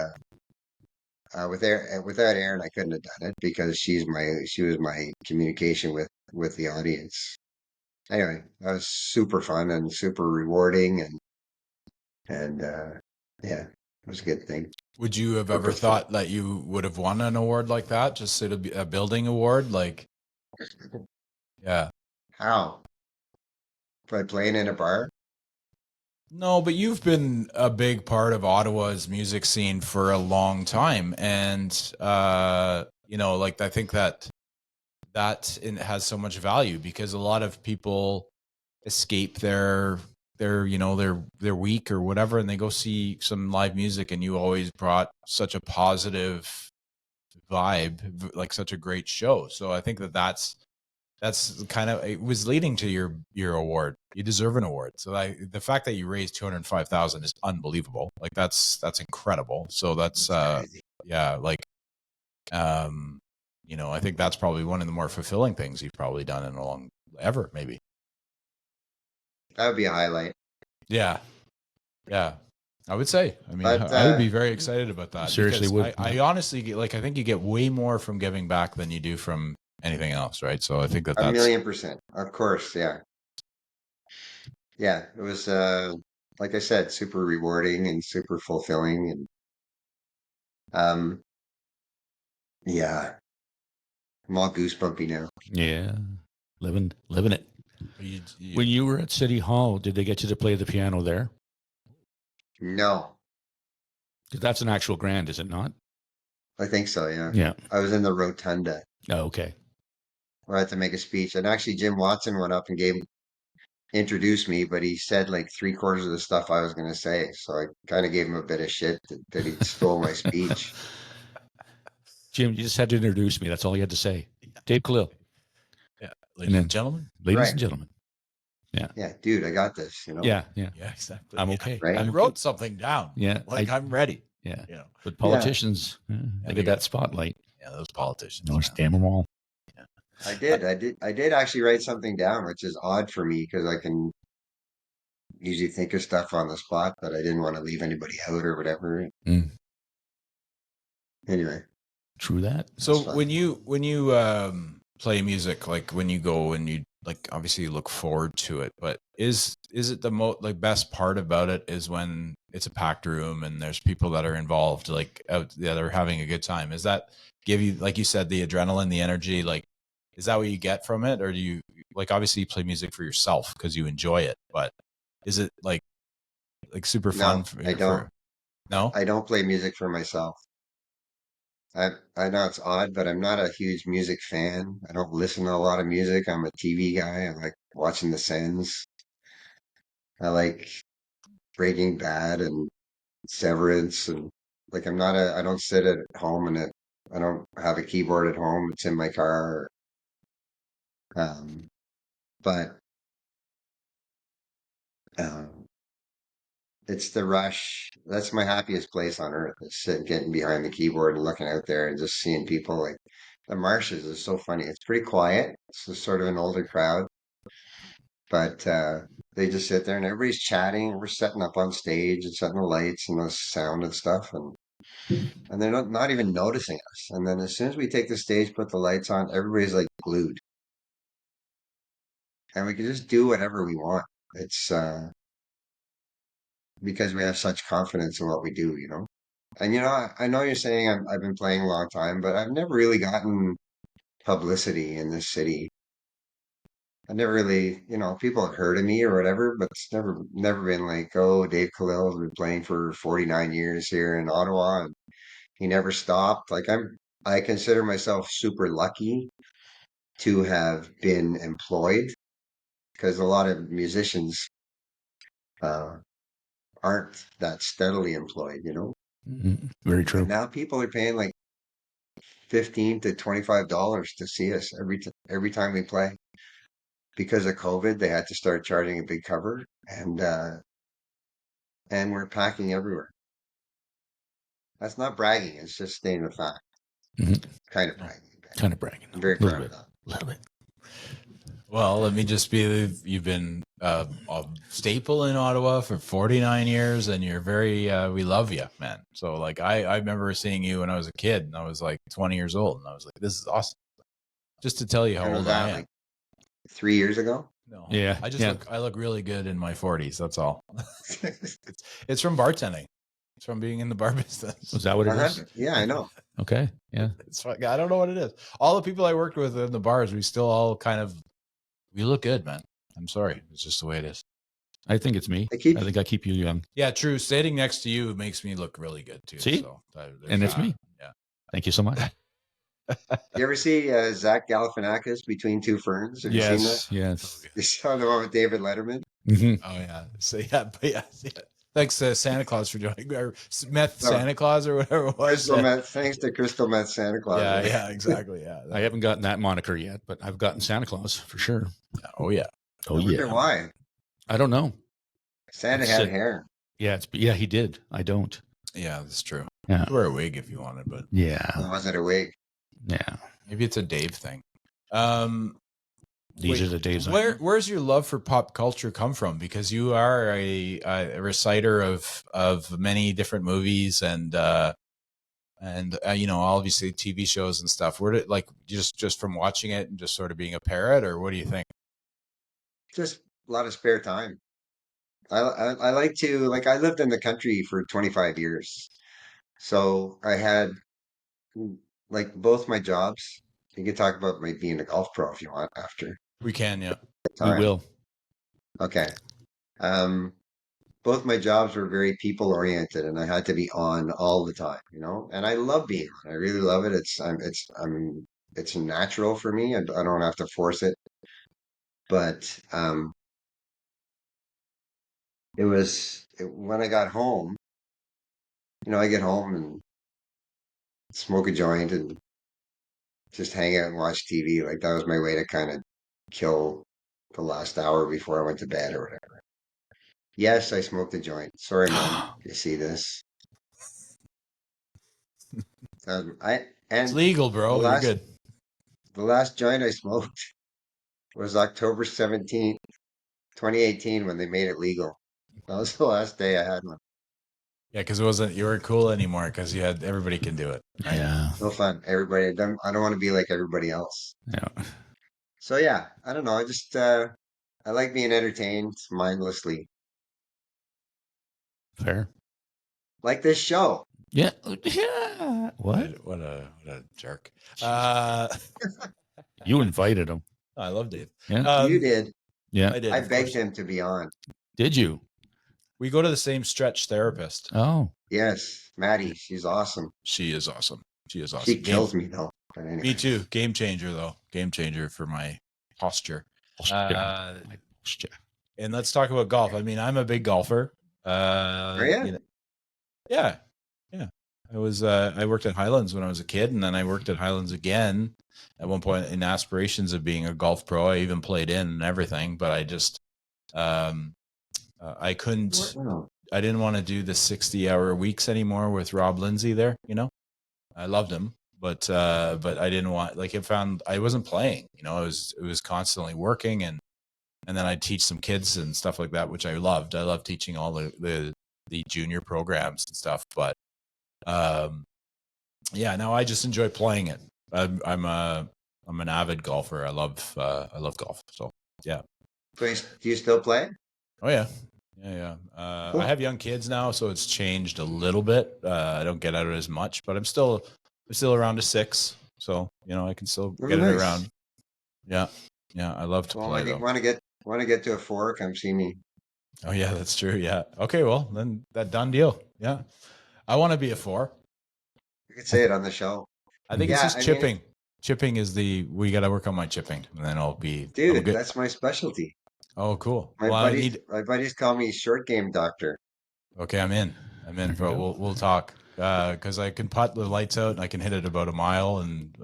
without Aaron, I couldn't have done it, because she was my communication with the audience. Anyway, that was super fun and super rewarding, and yeah, it was a good thing. Would you have ever Purposeful. thought that you would have won an award like that? Just sort of a building award, like yeah. How? By playing in a bar? No, but you've been a big part of Ottawa's music scene for a long time, and like I think that has so much value because a lot of people escape their week or whatever, and they go see some live music, and you always brought such a positive vibe, like such a great show. So I think that's kind of it was leading to your award. You deserve an award. So the fact that you raised 205,000 is unbelievable. Like that's incredible. So that's Crazy. yeah, like I think that's probably one of the more fulfilling things you've probably done in a long ever maybe. That would be a highlight. Yeah. Yeah. I would say. I mean, But I would be very excited about that. Seriously, because would. I honestly I think you get way more from giving back than you do from anything else, right? So I think a that's 1,000,000%, of course, yeah. Yeah, it was, like I said, super rewarding and super fulfilling, and um, yeah, I'm all goosebumpy now. Yeah, living it. you, When you were at City Hall, did they get you to play the piano there? No, Because that's an actual grand, is it not? I think so, yeah. Yeah. I was in the rotunda Oh, okay. where I had to make a speech, and actually Jim Watson went up and introduce me, but he said like three-quarters of the stuff I was going to say. So I kind of gave him a bit of shit that he stole my speech. Jim, you just had to introduce me. That's all you had to say. Dave Kalil. Yeah, And then- gentlemen. Ladies Right. and gentlemen. Yeah, dude, I got this, you know? Yeah, yeah. Yeah, exactly. I'm Yeah. okay. Right? I I'm wrote okay. something down. Yeah, Like I'm ready. Yeah. You know. But politicians, they they get got- that spotlight. Yeah, those politicians. No, man. damn them all. I did actually write something down, which is odd for me because I can usually think of stuff on the spot, but I didn't want to leave anybody out or whatever. Mm, Anyway, true that. So That's fine. when you play music, like when you go and you like obviously you look forward to it, but is it the like best part about it is when it's a packed room and there's people that are involved, like out that are having a good time? Is that give you, like you said, the adrenaline, the energy? Like, is that what you get from it, or do you like obviously you play music for yourself because you enjoy it, but is it like super fun? I don't. No. I don't play music for myself. I know it's odd, but I'm not a huge music fan. I don't listen to a lot of music. I'm a TV guy. I like watching The Sens. I like Breaking Bad and Severance, and like I don't sit at home and I don't have a keyboard at home. It's in my car. Um, but um, it's the rush. That's my happiest place on earth. Is sitting, getting behind the keyboard and looking out there and just seeing people like the marshes is so funny. It's pretty quiet. It's just sort of an older crowd, but they just sit there and everybody's chatting. We're setting up on stage and setting the lights and the sound and stuff, and they're not even noticing us. And then as soon as we take the stage, put the lights on, everybody's like glued, and we can just do whatever we want. It's because we have such confidence in what we do, you know. And you know, I know you're saying I've been playing a long time, but I've never really gotten publicity in this city. I've never really, you know, people have heard of me or whatever, but it's never been like, oh, Dave Kalil has been playing for 49 years here in Ottawa, and he never stopped. I consider myself super lucky to have been employed because a lot of musicians uh, aren't that steadily employed, you know. Very But true. now people are paying like $15 to $25 to see us every time we play. Because of COVID, they had to start charging a big cover, and we're packing everywhere. That's not bragging; it's just stating the fact. Mhm. Kind of bragging. Kind of bragging. I'm very A little proud bit. of that. A little bit. Well, let me just be, you've been a staple in Ottawa for 49 years and you're very, we love you, man. So like, I remember seeing you when I was a kid and I was like 20 years old and I was like, this is awesome. Just to tell you how When was old that? I am. Like 3 years ago? No, Yeah, I look really good in my 40s. That's all. It's from bartending. It's from being in the bar business. Was that what it is? Yeah, I know. Okay. Yeah. It's fun. I don't know what it is. All the people I worked with in the bars, we still all kind of, we look good, man. I'm sorry. It's just the way it is. I think it's me. I keep- I think I keep you young. Yeah, true. Sitting next to you makes me look really good too. See? So there's And it's that. me. Yeah. Thank you so much. You ever see Zach Galifianakis Between Two Ferns? Have you seen that? Yes. Yes. You saw the one with David Letterman? hmm Oh yeah. So yeah, but yeah. Thanks Santa Claus for joining. Or Meth No. Santa Claus or whatever it was. Crystal Meth, thanks to Crystal Meth Santa Claus. Yeah, right? yeah, exactly. Yeah. I haven't gotten that moniker yet, but I've gotten Santa Claus for sure. Oh yeah. Oh I wonder yeah. why. I don't know. Santa It's had sick. hair. Yeah. Yeah. He did. I don't. Yeah, that's true. Yeah. You could wear a wig if you wanted, but Yeah. Or was it a wig? Yeah. maybe it's a Dave thing. These Wait, are the days. Where's your love for pop culture come from? Because you are a reciter of many different movies and you know, obviously TV shows and stuff. Where did like just from watching it and just sort of being a parrot, or what do you think? Just a lot of spare time. I like to like I lived in the country for 25 years. So I had like both my jobs. You can talk about my being a golf pro if you want after We can, yeah. We time. will. Okay. Um, both my jobs were very people oriented and I had to be on all the time, you know, and I love being on. I really love it. It's natural for me. I don't have to force it. But when I got home. I get home and smoke a joint and just hang out and watch TV. Like that was my way to kind of kill the last hour before I went to bed or whatever. Yes, I smoked a joint. Sorry, Mom. You see this? I It's and legal, the bro. You're last good. the last joint I smoked was October 17th, 2018, when they made it legal. That was the last day I had one. Yeah, because you weren't cool anymore because everybody can do it. Right? Yeah. No fun. I don't want to be like everybody else. Yeah. So yeah, I don't know. I like being entertained mindlessly, Fair. like this show. Yeah. Yeah. What? What a jerk. You invited him. I love Dave. Yeah. You did. Yeah. I did. I of begged course. him to be on. Did you? We go to the same stretch therapist. Oh. Yes, Maddie. She's awesome. She is awesome. She is awesome. She kills me though. But Me anyway. too. Game changer though. Game changer for my posture. And let's talk about golf. I mean, I'm a big golfer. Are you? Yeah. I worked at Highlands when I was a kid, and then I worked at Highlands again at one point in aspirations of being a golf pro. I even played in and everything, but I just I couldn't. Wow. I didn't want to do the 60-hour weeks anymore with Rob Lindsay there. I loved him, but I didn't want, like, I wasn't playing. It was constantly working, and then I'd teach some kids and stuff like that, which I loved. I loved teaching all the junior programs and stuff, but now I just enjoy playing it. I'm an avid golfer. I love golf. So yeah. Do you still play? Oh yeah. Cool. I have young kids now, so it's changed a little bit. I don't get out as much, but I'm still around to 6, so I can still get it around. Yeah. I love to play. Well, want to get to a 4? Come see me. Oh yeah, that's true. Yeah. Okay. Well, then that done deal. Yeah. I want to be a 4. You could say it on the show. I think it's just chipping. Chipping is we got to work on my chipping, and then I'll be. Dude, that's my specialty. Oh, cool. My buddies call me short game doctor. Okay, I'm in, bro. We'll talk because I can putt the lights out and I can hit it about a mile, and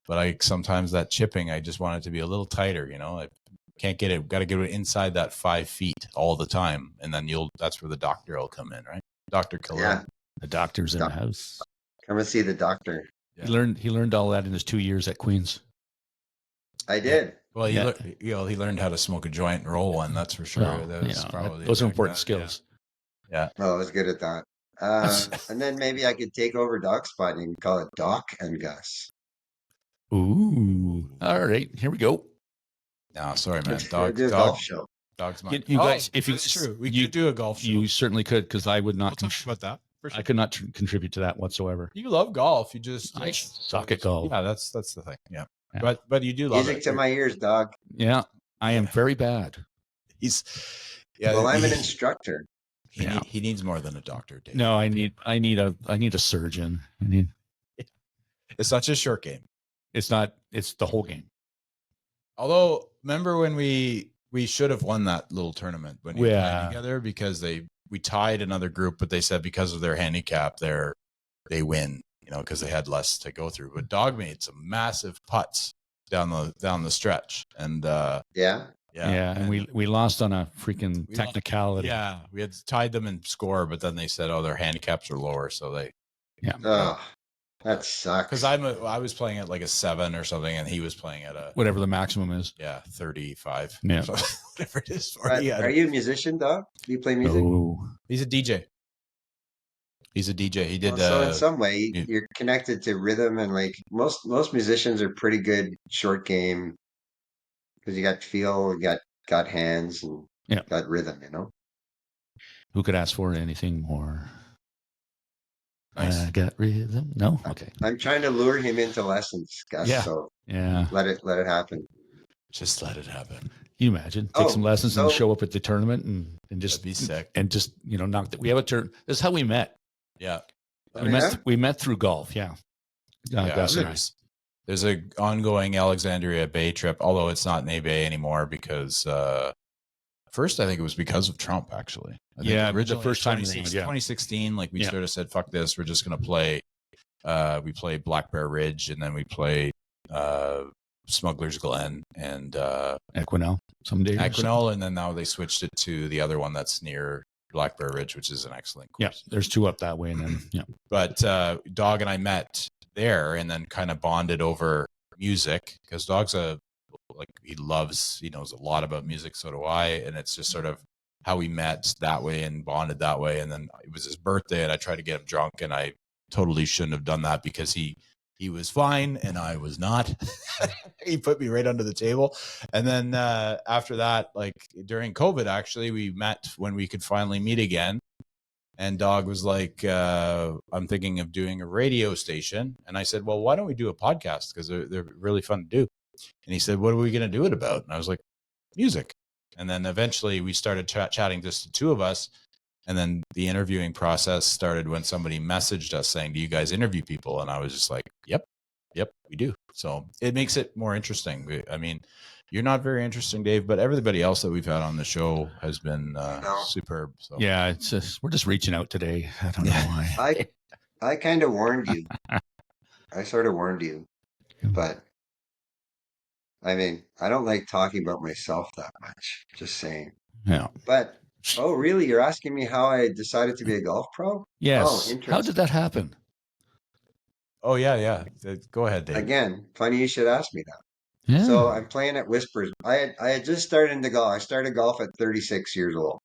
but sometimes that chipping, I just want it to be a little tighter. I can't get it. Got to get it inside that 5 feet all the time, and then that's where the doctor will come in, right? Dr. Kalil. Yeah, the doctor's in the house. Come and see the doctor. Yeah. He learned all that in his 2 years at Queen's. I did. Well, he learned how to smoke a joint and roll one. That's for sure. Oh, those are important skills. Yeah. Well, I was good at that. And then maybe I could take over Dog's spot and call it Dawg and Gus. Ooh. All right. Here we go. No, sorry, man. Golf show. Dog's mine. You guys, if that's true. We could do a golf show. You certainly could, because I would not. We'll talk about that. For sure. I could not contribute to that whatsoever. You love golf. You just I suck at golf. Yeah, that's the thing. Yeah. But you do love music it. to my ears, dog. Yeah, I am very bad. Well, I'm an instructor. He needs more than a doctor, Dave. No, I need a surgeon. It's not just short game. It's not. It's the whole game. Although, remember when we should have won that little tournament when we played together, because we tied another group, but they said because of their handicap, they win. Because they had less to go through. But Dog made some massive putts down the stretch, and and we lost on a freaking technicality. We had tied them in score, but then they said, their handicaps are lower, so they. Yeah. Oh, that sucks. Because I was playing at like a 7 or something, and he was playing at a whatever the maximum is. Yeah, 35. Yeah, so, whatever it is. Are you a musician, Dog? Do you play music? Oh. He's a DJ. He did. So in some way, you're connected to rhythm, and like most musicians are pretty good short game because you got feel, you got hands, and got rhythm. Who could ask for anything more? Nice. I got rhythm. No, okay. I'm trying to lure him into lessons, Gus. Yeah. So yeah, let it happen. Just let it happen. Can you imagine? Take some lessons and show up at the tournament and just be sick and just knock that. We have a turn. This is how we met. Yeah. We met through golf. Yeah. There's an ongoing Alexandria Bay trip, although it's not in A Bay anymore because first, I think it was because of Trump, actually. I think Yeah, the originally first time around, 2016, like we Yeah. sort of said, fuck this, we're just going to play. We played Black Bear Ridge, and then we played Smuggler's Glen and Equinel someday. or something. Equinol, and then now they switched it to the other one that's near Black Bear Ridge, which is an excellent Yeah, course. there's two up that way, and then yeah. But Dawg and I met there, and then kind of bonded over music because Dawg's he knows a lot about music, so do I, and it's just sort of how we met that way and bonded that way. And then it was his birthday, and I tried to get him drunk, and I totally shouldn't have done that because he was fine and I was not. He put me right under the table. And then after that, like during COVID, actually, we met when we could finally meet again. And Dawg was like, I'm thinking of doing a radio station. And I said, well, why don't we do a podcast? Because they're really fun to do. And he said, what are we going to do it about? And I was like, music. And then eventually we started chatting, just the two of us. And then the interviewing process started when somebody messaged us saying, do you guys interview people? And I was just like, yep, we do. So it makes it more interesting. I mean, you're not very interesting, Dave, but everybody else that we've had on the show has been superb. So. Yeah, it's just we're just reaching out today. I don't know why. I kind of warned you. I sort of warned you, but I mean, I don't like talking about myself that much. Just saying. Yeah. But oh, really? You're asking me how I decided to be a golf pro? Yes. Oh, interesting. How did that happen? Oh yeah. Go ahead, Dave. Again, funny you should ask me that. Yeah. So I'm playing at Whispers. I had just started into golf. I started golf at 36 years old.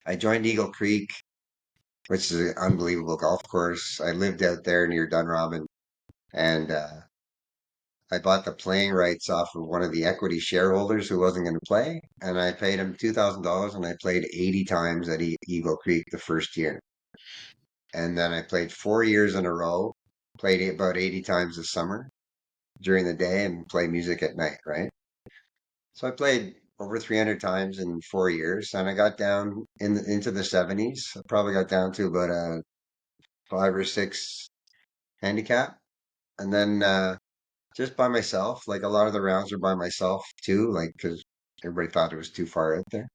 I joined Eagle Creek, which is an unbelievable golf course. I lived out there near Dunrobin, and I bought the playing rights off of one of the equity shareholders who wasn't going to play, and I paid him $2,000, and I played 80 times at Eagle Creek the first year. And then I played 4 years in a row, played about 80 times this summer during the day and play music at night, right? So I played over 300 times in 4 years, and I got down into the 70s. I probably got down to about a 5 or 6 handicap, and then just by myself. Like a lot of the rounds were by myself too, like because everybody thought it was too far out there.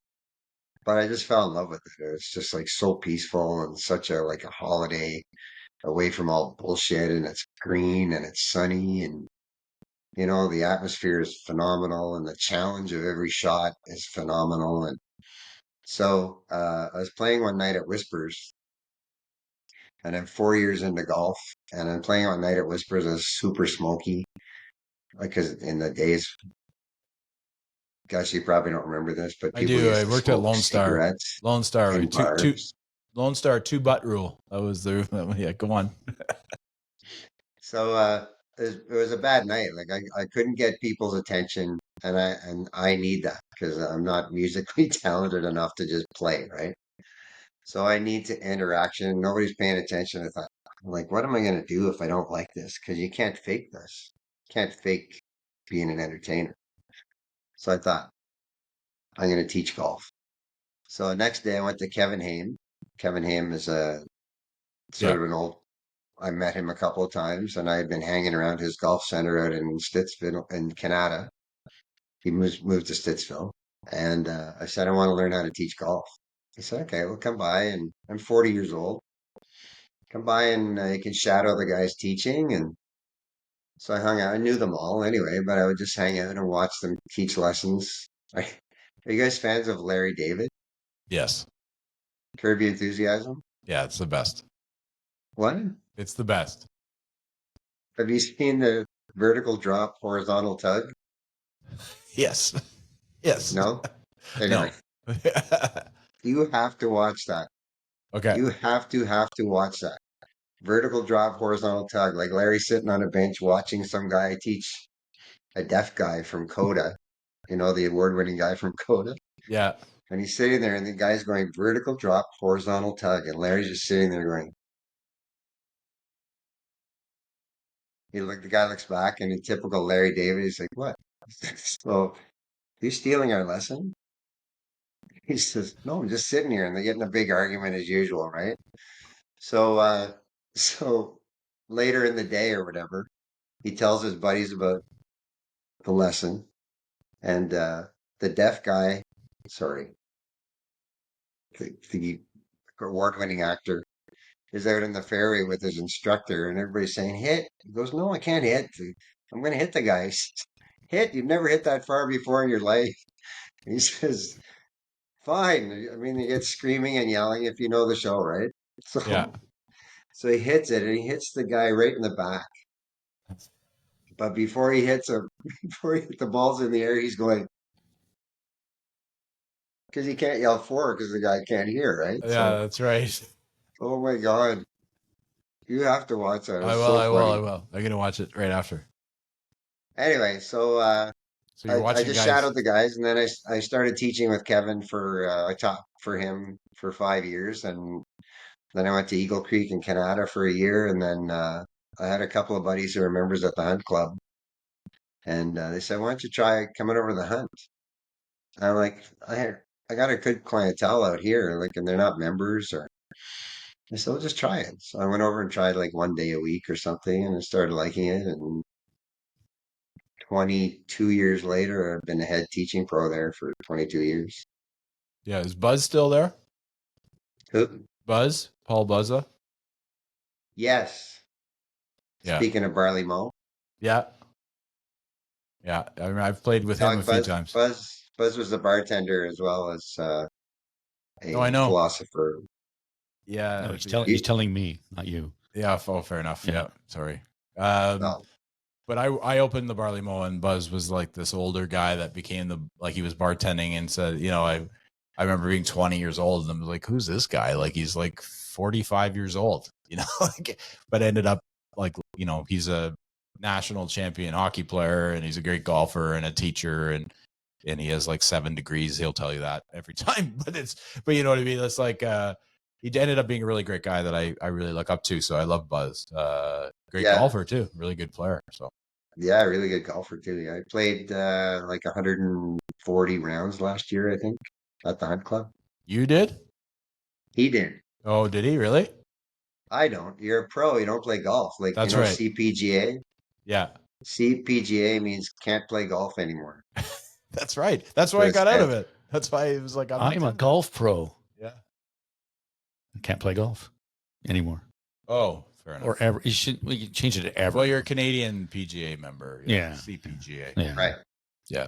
But I just fell in love with it. It's just like so peaceful and such a like a holiday away from all bullshit, and it's green and it's sunny, and the atmosphere is phenomenal, and the challenge of every shot is phenomenal. And so I was playing one night at Whispers, and I'm 4 years into golf, and I'm playing one night at Whispers as super smoky, because in the days, gosh, you probably don't remember this, but I people do. used I to worked at smoke Lone Star. cigarettes Lone Star. in bars. Lone Star 2-butt rule. That was the yeah. Go on. So it was a bad night. Like I couldn't get people's attention, and I need that because I'm not musically talented enough to just play, right? So I need to interaction. Nobody's paying attention. I thought, like, what am I going to do if I don't like this? Because you can't fake this. Can't fake being an entertainer. So I thought, I'm going to teach golf. So the next day I went to Kevin Haim. Kevin Haim is a sort of an old, I met him a couple of times, and I had been hanging around his golf center out in Stittsville in Canada. He moved to Stittsville, and I said, I want to learn how to teach golf. He said, okay, well, come by, and I'm 40 years old. Come by and you can shadow the guys teaching. And so I hung out. I knew them all anyway, but I would just hang out and watch them teach lessons. Are you guys fans of Larry David? Yes. Curb Your Enthusiasm? Yeah, it's the best. What? It's the best. Have you seen the vertical drop, horizontal tug? Yes. Yes. No? Anyway, No. you have to watch that. Okay. You have to watch that. Vertical drop, horizontal tug. Like Larry sitting on a bench watching some guy teach a deaf guy from Coda, the award-winning guy from Coda. Yeah. And he's sitting there, and the guy's going vertical drop, horizontal tug, and Larry's just sitting there going. The guy looks back, and in typical Larry David, he's like, "What? So you stealing our lesson?" He says, "No, I'm just sitting here," and they get in a big argument as usual, right? So, so later in the day or whatever, he tells his buddies about the lesson, and the deaf guy sorry, the award-winning actor is out in the ferry with his instructor, and everybody's saying, hit. He goes, no, I can't hit. I'm going to hit the guy. Hit. You've never hit that far before in your life. He says, fine. I mean, he gets screaming and yelling if you know the show, right? Yeah. So he hits it, and he hits the guy right in the back. But before he hits him, before he hit the balls in the air, he's going, because he can't yell four because the guy can't hear, right? Yeah, So, that's right. oh my God, you have to watch that. I It's will. so I will. funny. I will. I'm gonna watch it right after. Anyway, so So you're I watching just guys. shadowed the guys, and then I started teaching with Kevin for I taught for him for 5 years, and then I went to Eagle Creek in Canada for a year, and then I had a couple of buddies who were members at the Hunt Club, and they said, "Why don't you try coming over to the Hunt?" I'm like, I got a good clientele out here, like, and they're not members, or I said, "Well, just try it." So I went over and tried like one day a week or something, and I started liking it, and 22 years later, I've been a head teaching pro there for 22 years. Yeah, is Buzz still there? Who? Buzz, Paul Buzza. Yes. Yeah, Speaking of Barley Mow, yeah, yeah. I mean, I've played with him a Dog few Buzz, times. Buzz was the bartender as well as No, I a know. philosopher. Yeah, No, You, he's telling me, not you. yeah. Oh, fair enough. Yeah. Yeah, sorry. well, But I opened the Barley Mow, and Buzz was like this older guy that became he was bartending and said, I remember being 20 years old, and I'm like, who's this guy? Like, he's like 45 years old, but ended up like, he's a national champion hockey player, and he's a great golfer and a teacher, and he has like 7 degrees. He'll tell you that every time, but you know what I mean? It's like, he ended up being a really great guy that I really look up to. So I love Buzz. Great yeah, golfer too, really good player. So. yeah, really good golfer too. Yeah, I played like 140 rounds last year, I think, at the Hunt Club. You did? He did. Oh, did he really? I don't. You're a pro. You don't play golf. Like, That's right. CPGA? Yeah, CPGA means can't play golf anymore. that's right. That's So why I it's got out of it. That's why it was like, I'm not I'm a doing that. golf pro. Yeah. I can't play golf anymore. Oh, fair enough. Or ever. You should we could change it to ever. Well, you're a Canadian PGA member. Yeah. CPGA. Yeah. right. Yeah.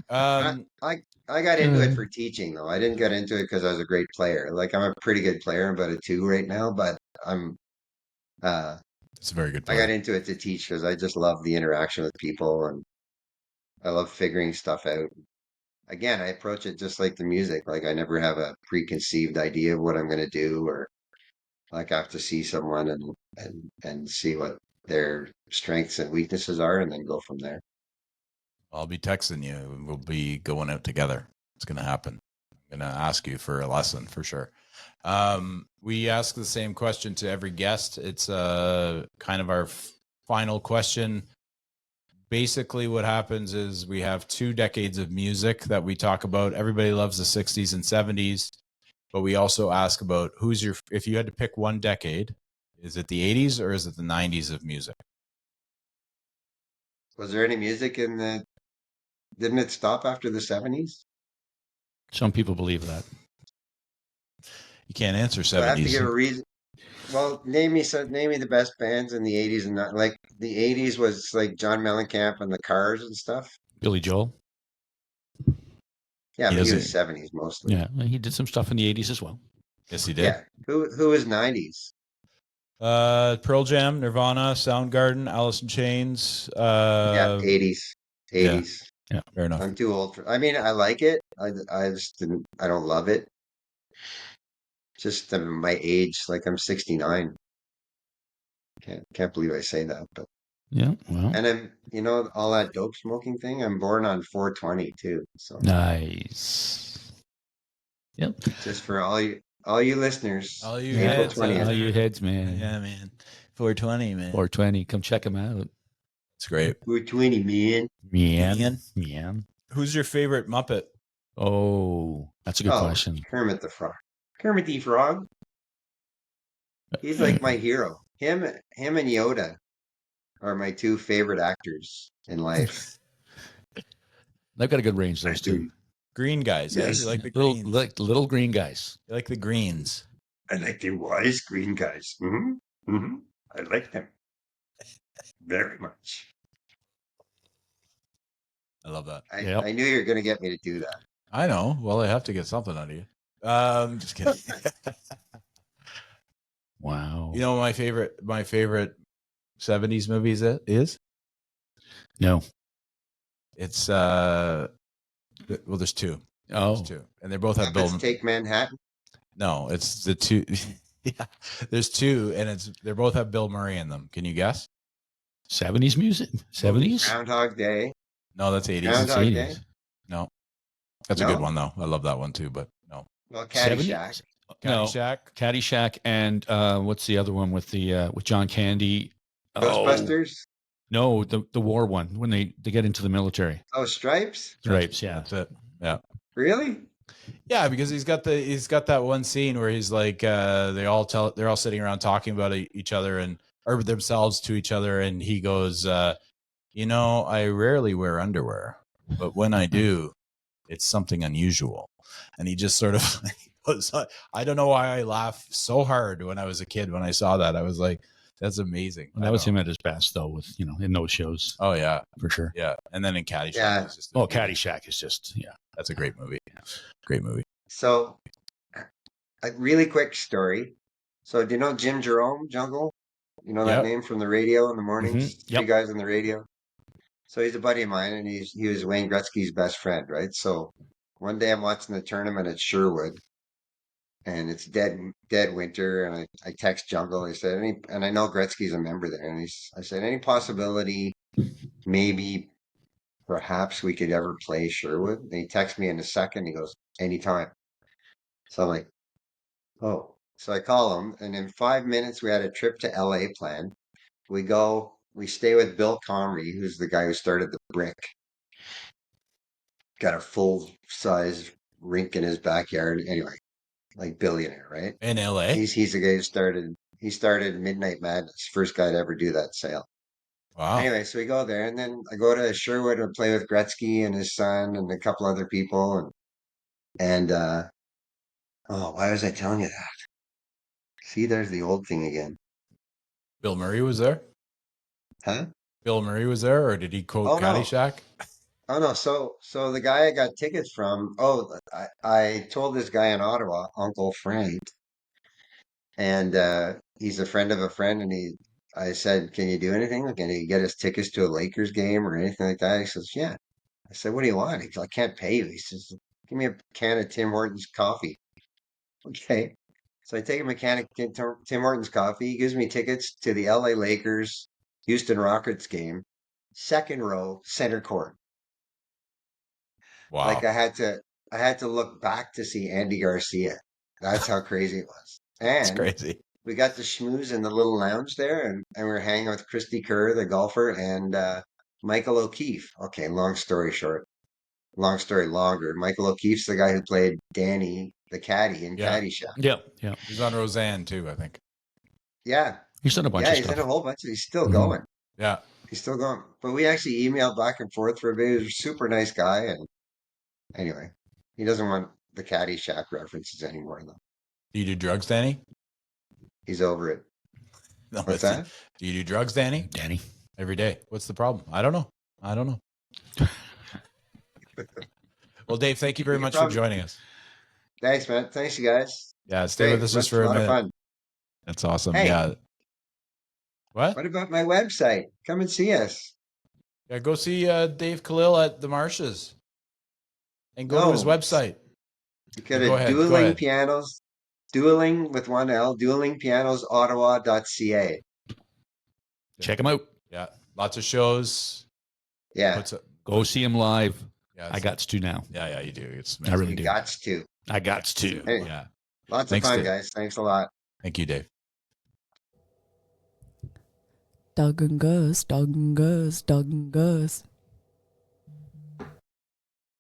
I, Um, I got into it for teaching though. I didn't get into it because I was a great player. Like I'm a pretty good player. I'm about a 2 right now, but I'm uh it's a very good I got player. into it to teach because I just love the interaction with people and I love figuring stuff out. Again, I approach it just like the music. Like I never have a preconceived idea of what I'm going to do, or like I have to see someone and see what their strengths and weaknesses are, and then go from there. I'll be texting you. And we'll be going out together. It's going to happen. I'm going to ask you for a lesson for sure. We ask the same question to every guest. It's kind of our final question. Basically, what happens is we have 2 decades of music that we talk about. Everybody loves the 60s and 70s, but we also ask about if you had to pick one decade, is it the 80s or is it the 90s of music? Was there any music in the? Didn't it stop after the 70s? Some people believe that. You can't answer So I have to 70s. give a reason. Well, name me the best bands in the 80s and not like the 80s was like John Mellencamp and the Cars and stuff. Billy Joel. Yeah, He but he was doesn't. 70s mostly. Yeah. He did some stuff in the 80s as well. Yes, he did. Yeah. Who was 90s? Pearl Jam, Nirvana, Soundgarden, Alice in Chains. Yeah, 80s. 80s. Yeah. Fair enough. I'm too old for. I mean, I like it. I just didn't. I don't love it. Just my age. Like I'm 69. Can't believe I say that, but Yeah. Well. and I'm all that dope smoking thing. I'm born on 420 too. So Nice. Yep. just for all you listeners, All you April heads, 20th. All you heads, man. Yeah, man. 420, man. 420. Come check them out. It's great. 420, man. Man. Man. Who's your favorite Muppet? Oh, that's a good question. Kermit the Frog. Kermit the Frog. He's like my hero. Him and Yoda are my 2 favorite actors in life. They've got a good range, those two. Green guys, eh? Yes. You like the Little, greens. little green guys. You like the greens. I like the wise green guys. I like them very much. I love that. Yep. I knew you were going to get me to do that. I know. Well, I have to get something out of you. Just kidding. Wow. You know my favorite 70s movies is? No. It's well, there's two. Oh. There's two. And they both have Bill. Let's Take Manhattan. No, it's the two. Yeah. There's two, and they both have Bill Murray in them. Can you guess? 70s music? 70s? Groundhog Day. No, that's 80s. Groundhog It's Day. 80s. No. That's a No? good one though. I love that one too, but no. Well, 70s? Caddyshack. No. Caddyshack. Caddyshack and what's the other one with the with John Candy? Ghostbusters. No, the war one when they get into the military. Oh, Stripes. Stripes, yeah. That's it. Yeah. Really? Yeah, because he's got that one scene where he's like they're all sitting around talking about each other or themselves to each other, and he goes, I rarely wear underwear, but when I do, it's something unusual. And he just sort of goes, I don't know why I laughed so hard when I was a kid when I saw that. I was like, that's amazing. That was him at his best though, with in those shows. Oh yeah, For sure. yeah. And then in Caddyshack, Yeah. it's just Caddyshack is just that's a great movie. Great movie. So, a really quick story. So, do you know Jim Jerome, Jungle? You know that Yep. name from the radio in the mornings? Mhm. Yep. Three guys on the radio. So he's a buddy of mine, and he was Wayne Gretzky's best friend, right? So one day I'm watching the tournament at Sherwood, and it's dead winter, and I text Jungle. I said, and I know Gretzky's a member there, and I said, any possibility, maybe, perhaps we could ever play Sherwood? And he texts me in a second. He goes, anytime. So I'm like, oh. So I call him, and in 5 minutes we had a trip to LA planned. We stay with Bill Comrie, who's the guy who started the Brick. Got a full size rink in his backyard. Anyway, like billionaire, right? In LA. He's the guy he started Midnight Madness, first guy to ever do that sale. Wow. Anyway, so we go there, and then I go to Sherwood and play with Gretzky and his son and a couple other people, and why was I telling you that? See, there's the old thing again. Bill Murray was there? Huh? Bill Murray was there, or did he quote Oh, no. Caddyshack? Oh no, so the guy I got tickets from, I told this guy in Ottawa, Uncle Frank, and he's a friend of a friend, and I said, can you do anything? Like, can you get us tickets to a Lakers game or anything like that? He says, yeah. I said, what do you want? He goes, I can't pay you. He says, give me a can of Tim Hortons coffee. Okay. So I take him a can of Tim Hortons coffee. He gives me tickets to the LA Lakers, Houston Rockets game, second row, center court. Wow. Like I had to look back to see Andy Garcia. That's how crazy it was. That's And crazy. we got to schmooze in the little lounge there, and we were hanging with Christy Kerr, the golfer, and Michael O'Keefe. Okay, long story short. Long story longer. Michael O'Keefe's the guy who played Danny, the caddy in Yeah. Caddyshack. Yeah. He's on Roseanne too, I think. Yeah. He's done a bunch Yeah, of he's stuff. in a whole bunch of he's still Mhm. going. Yeah. He's still going. But we actually emailed back and forth for a bit. He was a super nice guy, and anyway, he doesn't want the Caddyshack references anymore, though. Do you do drugs, Danny? He's over it. No, What's that? Do you do drugs, Danny? Danny. Every day. What's the problem? I don't know. Well, Dave, thank you very much for joining us. Thanks, man. Thanks, you guys. Yeah, stay with us just for a lot minute. of fun. That's awesome. Hey. Yeah. What? What about my website? Come and see us. Yeah, go see Dave Kalil at the Marshes. And go to his No. website. You could Go have ahead, go Dueling ahead. Pianos, Dueling with one L, duelingpianosottawa.ca. Check him out. Yeah. Lots of shows. Yeah, Puts a- Go see him live. yeah, I got to now. Yeah, you do. It's I really you do. gots to. I got to. Hey, Yeah. lots Thanks, of fun, Dave. guys. Thanks a lot. Thank you, Dave. Dawg and Gus, Dawg and Gus, Dawg and Gus.